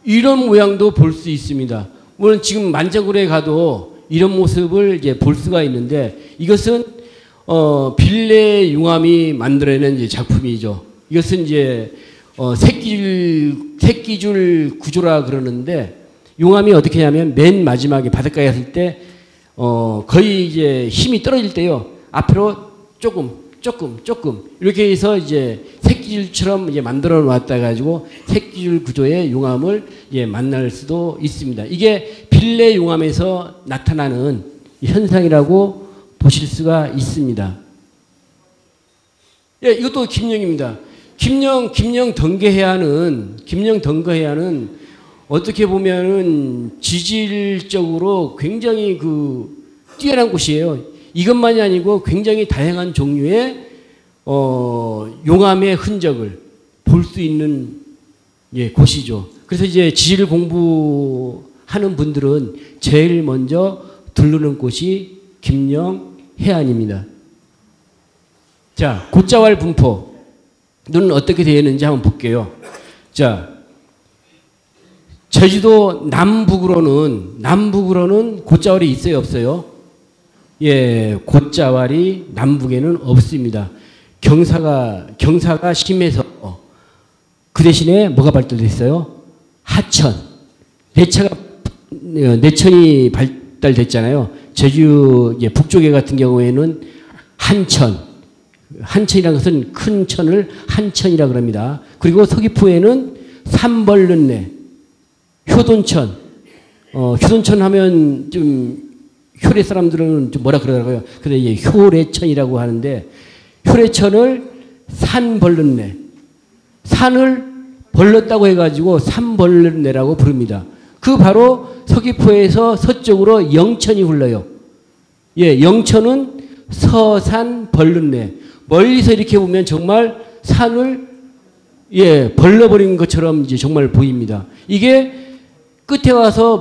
이런 모양도 볼 수 있습니다. 물론 지금 만자굴에 가도 이런 모습을 이제 볼 수가 있는데 이것은 빌레 융암이 만들어낸 이제 작품이죠. 이것은 이제 새끼줄 구조라 그러는데 융암이 어떻게 하냐면 맨 마지막에 바닷가에 갔을 때 거의 이제 힘이 떨어질 때요. 앞으로 조금 이렇게 해서 이제 새끼줄처럼 이제 만들어 놨다 가지고 새끼줄 구조의 융암을 예, 만날 수도 있습니다. 이게 빌레 융암에서 나타나는 현상이라고 보실 수가 있습니다. 예, 이것도 김영입니다. 김영 덩거해안은 어떻게 보면은 지질적으로 굉장히 뛰어난 곳이에요. 이것만이 아니고 굉장히 다양한 종류의 용암의 흔적을 볼 수 있는 예, 곳이죠. 그래서 이제 지질 공부하는 분들은 제일 먼저 들르는 곳이 김영 해안입니다. 자, 곶자왈 분포는 어떻게 되어 있는지 한번 볼게요. 자, 제주도 남북으로는 곶자왈이 있어요, 없어요? 예, 곶자왈이 남북에는 없습니다. 경사가 심해서 그 대신에 뭐가 발달됐어요? 하천. 내천이 발달됐잖아요. 제주 북쪽에 같은 경우에는 한천이라는 것은 큰 천을 한천이라고 합니다. 그리고 서귀포에는 삼벌른내, 효돈천. 효돈천 하면 좀 효래 사람들은 좀 뭐라 그러더라고요. 근데 이제 효래천이라고 하는데 효래천을 산벌른내, 산을 벌렀다고 해가지고 산벌른내라고 부릅니다. 그 바로 서귀포에서 서쪽으로 영천이 흘러요. 예, 영천은 서산 벌른내. 멀리서 이렇게 보면 정말 산을 예, 벌러버린 것처럼 이제 정말 보입니다. 이게 끝에 와서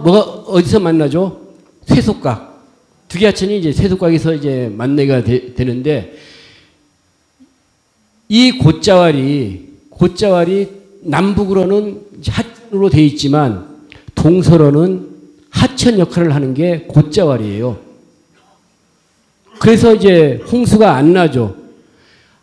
어디서 만나죠? 쇠속각. 두 개 하천이 이제 쇠속각에서 이제 만나가 되는데 이 곶자왈이 남북으로는 하천으로 되어 있지만 동서로는 하천 역할을 하는 게 곶자왈이에요. 그래서 이제 홍수가 안 나죠.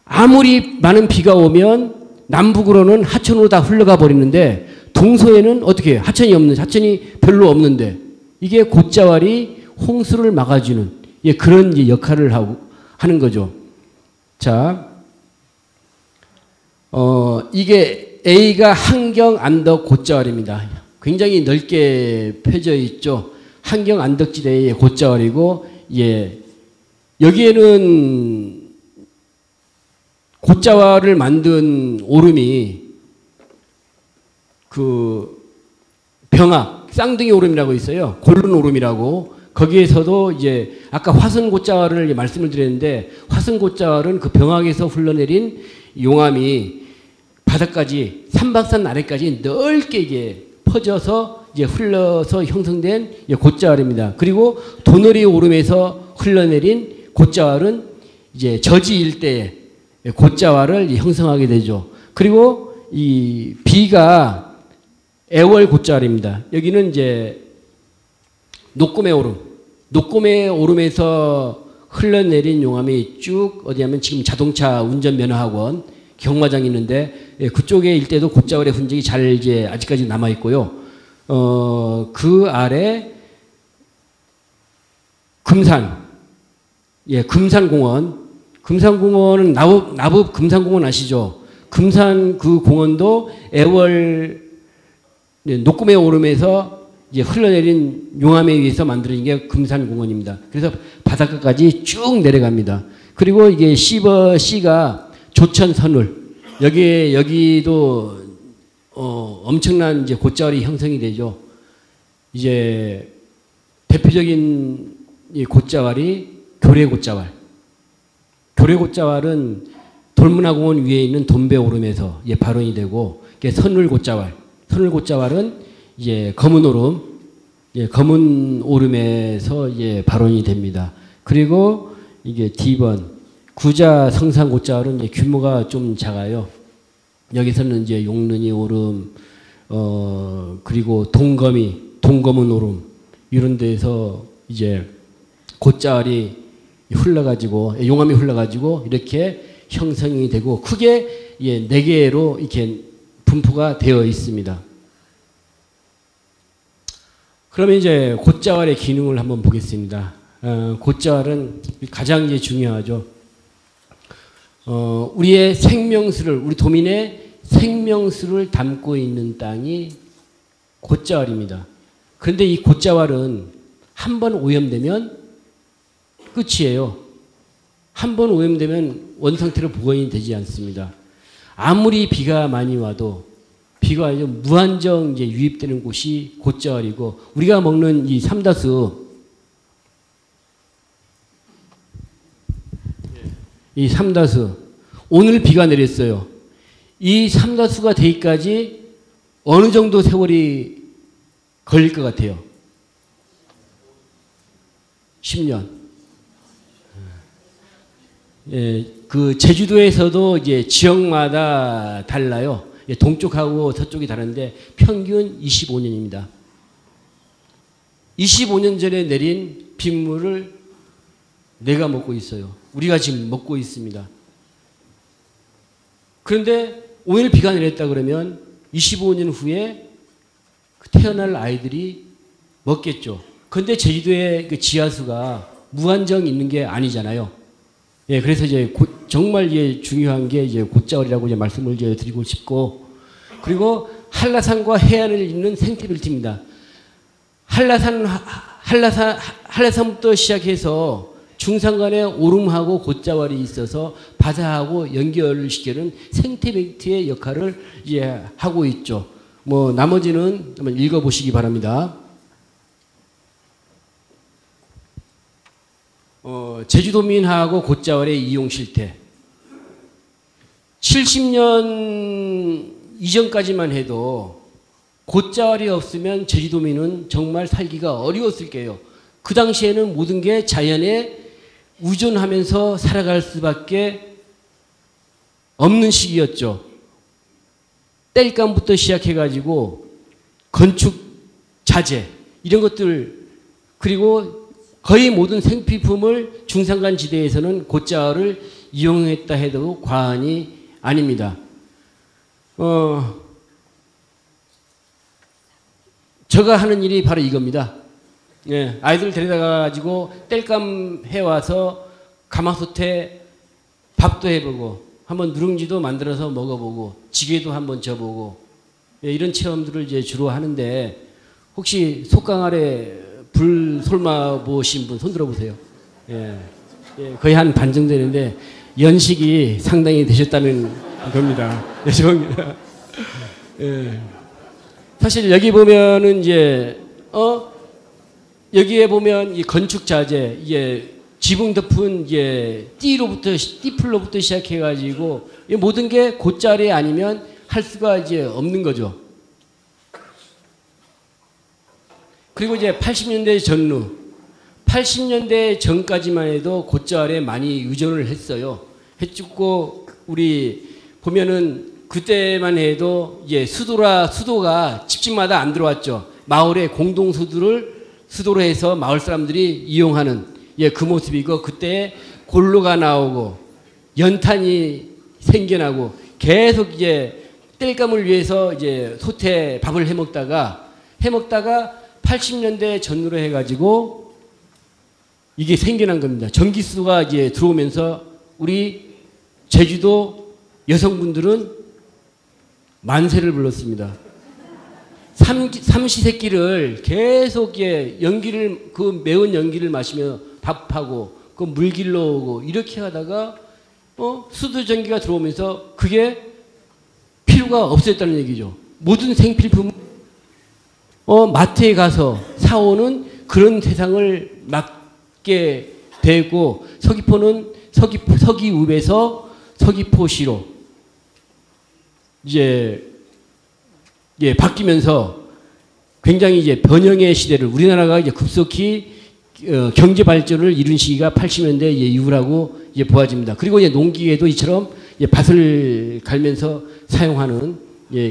아무리 많은 비가 오면 남북으로는 하천으로 다 흘러가 버리는데 동서에는 어떻게 해요? 하천이 별로 없는데 이게 곶자왈이 홍수를 막아주는 예, 그런 이제 역할을 하는 거죠. 자, 이게 A가 한경 안덕 곶자왈입니다. 굉장히 넓게 펴져 있죠. 한경 안덕지대의 곶자왈이고 예, 여기에는 곶자왈을 만든 오름이 병악 쌍둥이 오름이라고 있어요. 골른 오름이라고. 거기에서도 이제 아까 화성 곶자왈을 말씀을 드렸는데 화성 곶자왈은 그 병악에서 흘러내린 용암이 바닥까지 삼박산 아래까지 넓게 이게 퍼져서 이제 흘러서 형성된 곶자왈입니다. 그리고 도너리 오름에서 흘러내린 곶자왈은 이제 저지 일대에 곶자왈을 형성하게 되죠. 그리고 이 B가 애월 곶자왈입니다. 여기는 이제 녹곰의 오름에서 흘러내린 용암이 쭉 어디냐면 지금 자동차 운전면허학원 경마장이 있는데 그쪽에 일대도 곶자왈의 흔적이 잘 이제 아직까지 남아 있고요. 그 아래 금산공원은 나북 금산공원 아시죠? 금산 그 공원도 애월 녹곰의 오름에서 이제 흘러내린 용암에 의해서 만들어진 게 금산공원입니다. 그래서 바닷가까지 쭉 내려갑니다. 그리고 이게 C가 조천선울. 여기도 엄청난 이제 곶자왈이 형성이 되죠. 이제 대표적인 이 곶자왈이 교래 고래곶자왈은 돌문화공원 위에 있는 돈배오름에서 예, 발원이 되고, 선울곶자왈은 예, 검은 오름, 예, 검은 오름에서 예, 발원이 됩니다. 그리고 이게 D번 구자 성산곶자왈은 예, 규모가 좀 작아요. 여기서는 이제 용른이 오름, 그리고 동검은 오름 이런 데서 이제 곶자왈이 흘러가지고 용암이 흘러가지고 이렇게 형성이 되고 크게 예, 4개로 이렇게 분포가 되어 있습니다. 그러면 이제 곶자왈의 기능을 한번 보겠습니다. 곶자왈은 가장 이제 중요하죠. 우리의 생명수를, 우리 도민의 생명수를 담고 있는 땅이 곶자왈입니다. 그런데 이 곶자왈은 한 번 오염되면 끝이에요. 한 번 오염되면 원상태로 복원이 되지 않습니다. 아무리 비가 많이 와도 비가 무한정 이제 유입되는 곳이 곶자왈이고, 우리가 먹는 이 삼다수, 오늘 비가 내렸어요. 이 삼다수가 되기까지 어느 정도 세월이 걸릴 것 같아요? 10년. 예, 그 제주도에서도 이제 지역마다 달라요. 예, 동쪽하고 서쪽이 다른데 평균 25년입니다. 25년 전에 내린 빗물을 내가 먹고 있어요. 우리가 지금 먹고 있습니다. 그런데 오늘 비가 내렸다 그러면 25년 후에 태어날 아이들이 먹겠죠. 그런데 제주도의 그 지하수가 무한정 있는 게 아니잖아요. 예, 그래서 이제 정말 이제 중요한 게 이제 곶자왈이라고 이제 말씀을 이제 드리고 싶고, 그리고 한라산과 해안을 잇는 생태벨트입니다. 한라산부터 시작해서 중산간에 오름하고 곶자왈이 있어서 바다하고 연결을 시키는 생태벨트의 역할을 이제 하고 있죠. 뭐 나머지는 한번 읽어보시기 바랍니다. 제주도민하고 곶자왈의 이용 실태. 70년 이전까지만 해도 곶자왈이 없으면 제주도민은 정말 살기가 어려웠을 거예요. 그 당시에는 모든 게 자연에 의존하면서 살아갈 수밖에 없는 시기였죠. 땔감부터 시작해가지고 건축 자재 이런 것들, 그리고 거의 모든 생필품을 중산간 지대에서는 곶자왈을 이용했다 해도 과언이 아닙니다. 제가 하는 일이 바로 이겁니다. 예, 아이들 데려다가가지고 땔감 해와서 가마솥에 밥도 해보고, 한번 누룽지도 만들어서 먹어보고, 지게도 한번 져보고, 예, 이런 체험들을 이제 주로 하는데, 혹시 속강 아래 불 솔마 보신 분 손 들어보세요. 예, 예, 거의 한 반 정도 되는데 연식이 상당히 되셨다는 겁니다. 죄송합니다. 예. 사실 여기 보면은 이제 여기에 보면 이 건축 자재, 이게 지붕 덮은 이게 띠풀로부터 시작해가지고 모든 게 곶자왈이 아니면 할 수가 이제 없는 거죠. 그리고 이제 80년대 전후, 80년대 전까지만 해도 곶자왈에 많이 의존을 했어요. 했고, 우리 보면은 그때만 해도 이제 수도가 집집마다 안 들어왔죠. 마을에 공동 수도로 해서 마을 사람들이 이용하는, 예, 그 모습이고, 그때 골로가 나오고 연탄이 생겨나고 계속 이제 땔감을 위해서 이제 솥에 밥을 해먹다가 80년대 전후로 해가지고 이게 생겨난 겁니다. 전기수가 이제 들어오면서 우리 제주도 여성분들은 만세를 불렀습니다. 삼시세끼를 계속 그 매운 연기를 마시며 밥하고 그 물길로 오고 이렇게 하다가 수도 전기가 들어오면서 그게 필요가 없었다는 얘기죠. 모든 생필품 마트에 가서 사오는 그런 세상을 맞게 되고, 서기읍에서 서귀포시로 이제 바뀌면서 굉장히 이제 변형의 시대를 우리나라가 이제 급속히 경제 발전을 이룬 시기가 80년대 이후라고 이제 보아집니다. 그리고 이제 농기계도 이처럼 밭을 갈면서 사용하는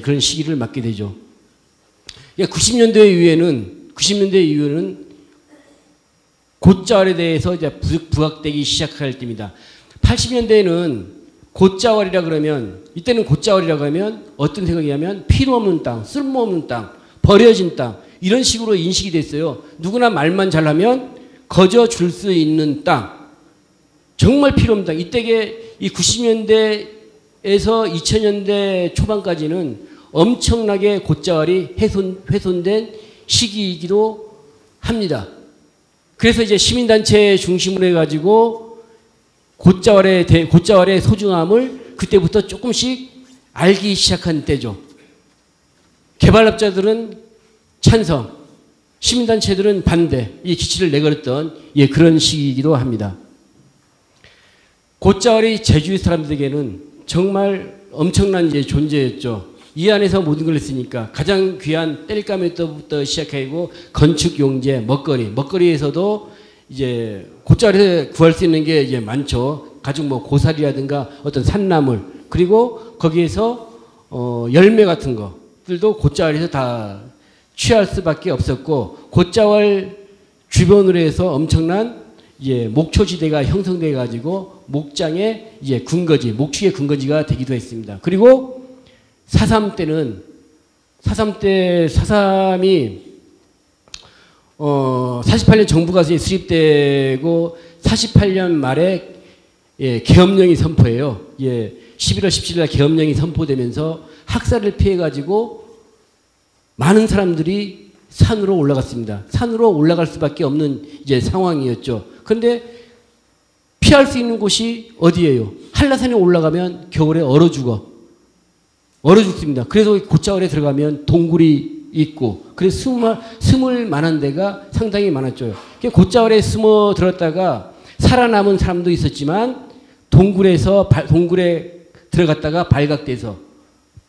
그런 시기를 맞게 되죠. 90년대 이후에는 곶자왈에 대해서 이제 부각되기 시작할 때입니다. 80년대에는 곶자왈이라 그러면, 이때는 곶자왈이라고 하면 어떤 생각이냐면 필요 없는 땅, 쓸모없는 땅, 버려진 땅, 이런 식으로 인식이 됐어요. 누구나 말만 잘하면 거저 줄 수 있는 땅, 정말 필요 없는 땅. 이때게 이 90년대에서 2000년대 초반까지는 엄청나게 곶자왈이 훼손된 시기이기도 합니다. 그래서 이제 시민단체 중심으로 해가지고 곶자왈의 소중함을 그때부터 조금씩 알기 시작한 때죠. 개발업자들은 찬성, 시민단체들은 반대, 이 기치를 내걸었던 그런 시기이기도 합니다. 곶자왈이 제주 사람들에게는 정말 엄청난 존재였죠. 이 안에서 모든 걸 했으니까 가장 귀한 땔감부터 시작하고 건축 용재, 먹거리에서도 이제 곶자왈에서 구할 수 있는 게 이제 많죠. 가죽 고사리라든가 어떤 산나물, 그리고 거기에서 열매 같은 것들도 곶자왈에서 다 취할 수밖에 없었고, 곶자왈 주변으로 해서 엄청난 목초지대가 형성돼 가지고 목장의 근거지, 목축의 근거지가 되기도 했습니다. 그리고 사삼이 48년 정부가 수립되고 48년 말에 계엄령이 선포해요. 11월 17일 날 계엄령이 선포되면서 학살을 피해 가지고 많은 사람들이 산으로 올라갔습니다. 산으로 올라갈 수밖에 없는 상황이었죠. 그런데 피할 수 있는 곳이 어디예요? 한라산에 올라가면 겨울에 얼어 죽습니다. 그래서 곶자왈에 들어가면 동굴이 있고, 그래서 숨을 만한 데가 상당히 많았죠. 곶자왈에 숨어 들었다가 살아남은 사람도 있었지만 동굴에 들어갔다가 발각돼서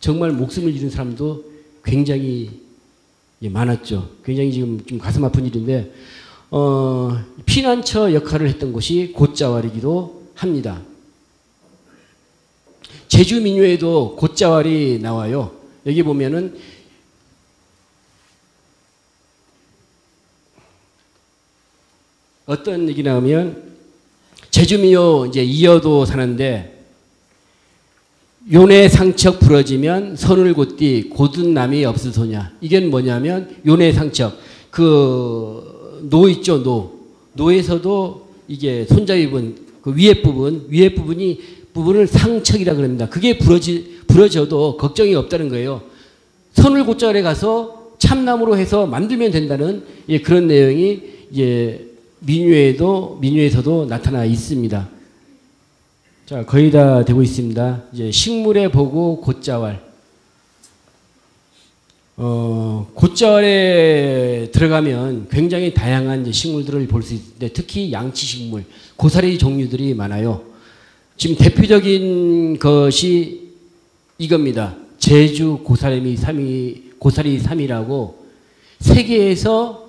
정말 목숨을 잃은 사람도 굉장히 많았죠. 굉장히 지금 좀 가슴 아픈 일인데, 피난처 역할을 했던 곳이 곶자왈이기도 합니다. 제주 민요에도 곶자왈이 나와요. 여기 보면은 어떤 얘기 나오면, 제주 민요 이어도 사는데, 요내상척 부러지면 선을 곧디 고든 남이 없으소냐. 이게 뭐냐면, 요내상척, 노 있죠, 노에서도 이게 손잡이분, 그 위에 부분을 상척이라 그럽니다. 그게 부러져도 걱정이 없다는 거예요. 선을 곶자왈에 가서 참나무로 해서 만들면 된다는 그런 내용이 민요에서도 나타나 있습니다. 자, 거의 다 되고 있습니다. 식물에 보고 곶자왈. 곶자왈에 들어가면 굉장히 다양한 식물들을 볼 수 있는데, 특히 양치식물, 고사리 종류들이 많아요. 지금 대표적인 것이 이겁니다. 제주 고사리 3이라고 세계에서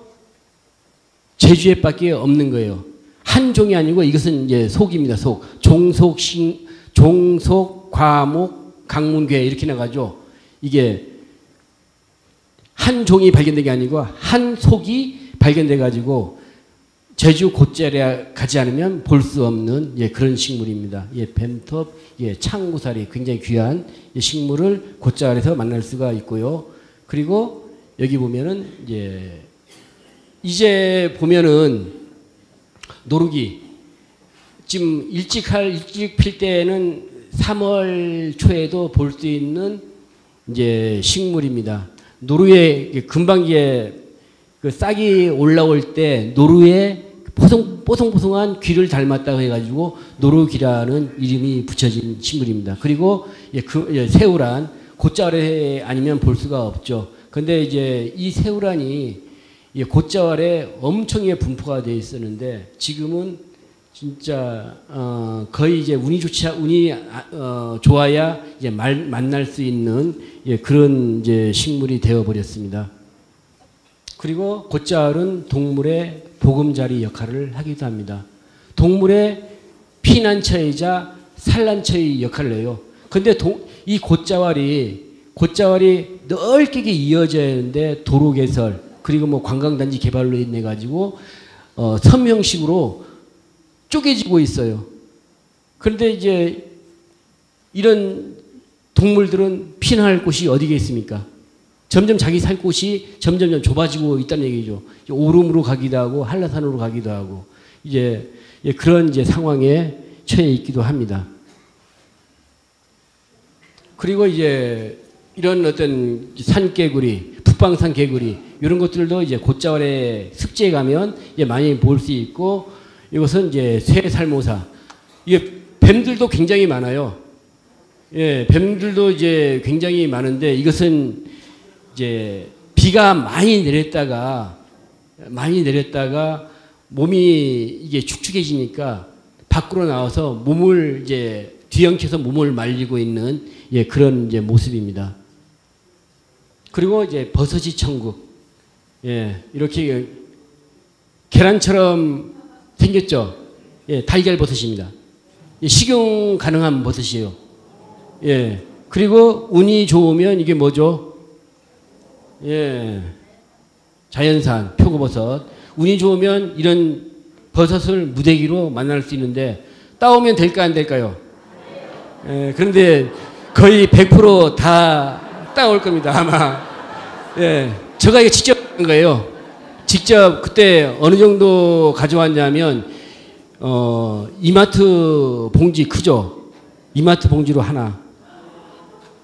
제주에 밖에 없는 거예요. 한 종이 아니고 이것은 속입니다. 종속, 과목, 강문괴 이렇게 나가죠. 이게 한 종이 발견된 게 아니고 한 속이 발견돼 가지고 제주 곶자왈에 가지 않으면 볼 수 없는 그런 식물입니다. 뱀톱, 창고사리, 굉장히 귀한 식물을 곶자왈에서 만날 수가 있고요. 그리고 여기 보면은 이제 보면은 노루기, 지금 일찍 필 때는 3월 초에도 볼 수 있는 식물입니다. 노루의 금방기에 싹이 올라올 때 노루의 뽀송뽀송한 귀를 닮았다고 해가지고 노루기라는 이름이 붙여진 식물입니다. 그리고 새우란, 곶자왈에 아니면 볼 수가 없죠. 근데 이 새우란이 곶자왈에 엄청나게 분포가 되어 있었는데, 지금은 진짜 거의 이제 운이 좋아야 이제 만날 수 있는 예, 그런 이제 식물이 되어 버렸습니다. 그리고 곶자왈은 동물의 보금자리 역할을 하기도 합니다. 동물의 피난처이자 산란처의 역할을 해요. 근데 이 곶자왈이 넓게 이어져야 하는데 도로 개설 그리고 뭐 관광단지 개발로 인해 가지고 선명식으로 쪼개지고 있어요. 그런데 이제 이런 동물들은 피난할 곳이 어디겠습니까? 점점 자기 살 곳이 점점 좁아지고 있다는 얘기죠. 오름으로 가기도 하고 한라산으로 가기도 하고 이제 그런 이제 상황에 처해 있기도 합니다. 그리고 이제 이런 어떤 산개구리, 북방산 개구리 이런 것들도 이제 곶자왈의 습지에 가면 이제 많이 볼 수 있고 이것은 이제 쇠살모사. 이게 뱀들도 굉장히 많아요. 예, 뱀들도 이제 굉장히 많은데 이것은 이제 비가 많이 내렸다가 몸이 이게 축축해지니까 밖으로 나와서 몸을 이제 뒤엉켜서 몸을 말리고 있는 예, 그런 이제 모습입니다. 그리고 이제 버섯이 천국. 예, 이렇게 계란처럼 생겼죠. 예, 달걀 버섯입니다. 예, 식용 가능한 버섯이에요. 예, 그리고 운이 좋으면 이게 뭐죠? 예, 자연산 표고버섯. 운이 좋으면 이런 버섯을 무대기로 만날 수 있는데 따오면 될까 안 될까요? 예, 그런데 거의 100% 따올 겁니다 아마. 예, 제가 이거 직접 한 거예요. 직접 그때 어느 정도 가져왔냐면 이마트 봉지 크죠. 이마트 봉지로 하나.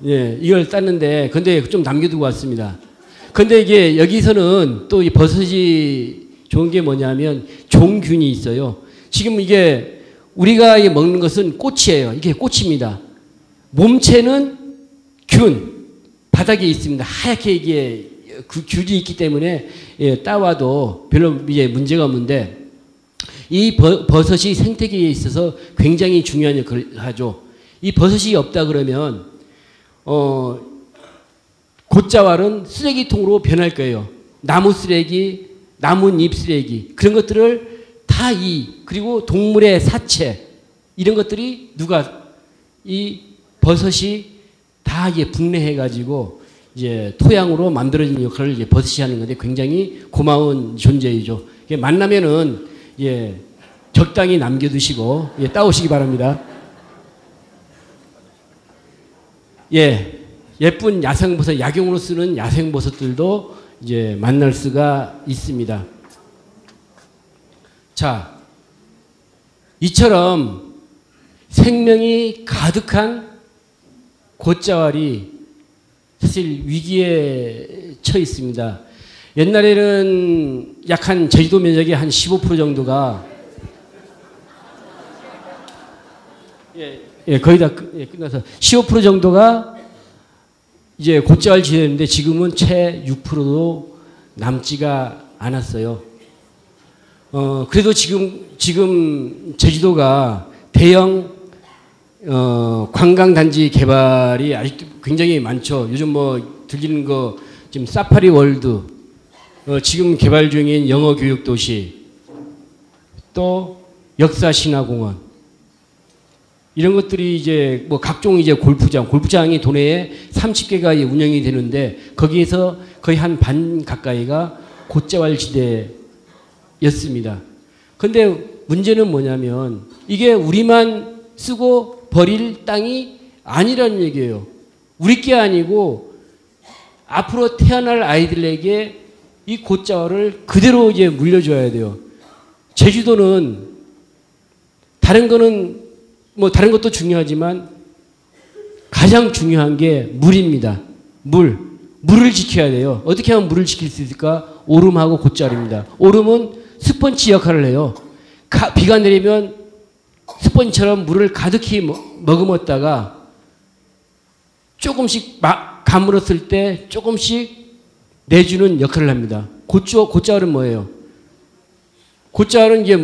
예, 이걸 땄는데 근데 좀 남겨두고 왔습니다. 근데 이게 여기서는 또 이 버섯이 좋은 게 뭐냐면 종균이 있어요. 지금 이게 우리가 먹는 것은 꽃이에요. 이게 꽃입니다. 몸체는 균 바닥에 있습니다. 하얗게 이게 그 균이 있기 때문에 예, 따와도 별로 이제 문제가 없는데 이 버섯이 생태계에 있어서 굉장히 중요한 역할을 하죠. 이 버섯이 없다 그러면 곶자왈은 쓰레기통으로 변할 거예요. 나무 쓰레기, 나뭇잎 쓰레기 그런 것들을 다 그리고 동물의 사체 이런 것들이 이 버섯이 다 이게 분해해 가지고 이제 토양으로 만들어진 역할을 이제 버섯이 하는 건데 굉장히 고마운 존재이죠. 만나면은 예, 적당히 남겨두시고 예, 따오시기 바랍니다. 예, 예쁜 야생버섯, 약용으로 쓰는 야생버섯들도 이제 만날 수가 있습니다. 자, 이처럼 생명이 가득한 곶자왈이 사실 위기에 처해 있습니다. 옛날에는 약 한 제주도 면적의 한 15% 정도가 거의 다 끝나서 15% 정도가 이제 곶자왈 지대였는데 지금은 채 6%도 남지가 않았어요. 그래도 지금 제주도가 대형 관광단지 개발이 아직도 굉장히 많죠. 요즘 뭐 들리는 거 지금 사파리 월드, 지금 개발 중인 영어 교육 도시, 또 역사신화공원 이런 것들이 이제 뭐 각종 이제 골프장이 도내에 30개가 운영이 되는데 거기에서 거의 한 반 가까이가 곶자왈 지대였습니다. 근데 문제는 뭐냐면 이게 우리만 쓰고 버릴 땅이 아니라는 얘기예요. 우리 게 아니고 앞으로 태어날 아이들에게 이 곶자왈을 그대로 이제 물려줘야 돼요. 제주도는 다른 다른 것도 중요하지만 가장 중요한 게 물입니다. 물을 지켜야 돼요. 어떻게 하면 물을 지킬 수 있을까? 오름하고 곶자왈입니다. 오름은 스펀지 역할을 해요. 비가 내리면 스펀지처럼 물을 가득히 머금었다가 조금씩 가물었을 때 조금씩 내주는 역할을 합니다. 곶자왈은 뭐예요? 곶자왈은 이제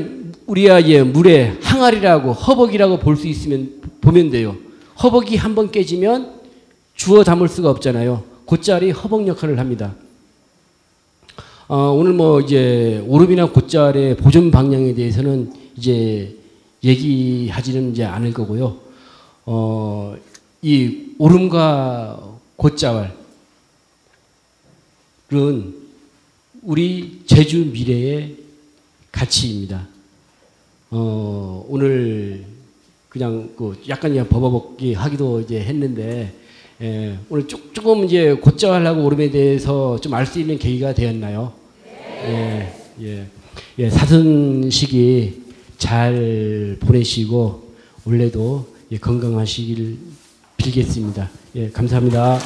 우리가 이제 물에 항아리라고 허벅이라고 볼 수 있으면 보면 돼요. 허벅이 한번 깨지면 주워 담을 수가 없잖아요. 곧잘이 허벅 역할을 합니다. 오늘 뭐 이제 오름이나 곧잘의 보존 방향에 대해서는 이제 얘기하지는 이제 않을 거고요. 이 오름과 곧잘은 우리 제주 미래의 가치입니다. 오늘 그냥 그 약간 그냥 버벅이 하기도 이제 했는데, 오늘 조금 이제 곧잘하고 오름에 대해서 좀 알 수 있는 계기가 되었나요? 사순시기 잘 보내시고 올해도 건강하시길 빌겠습니다. 감사합니다.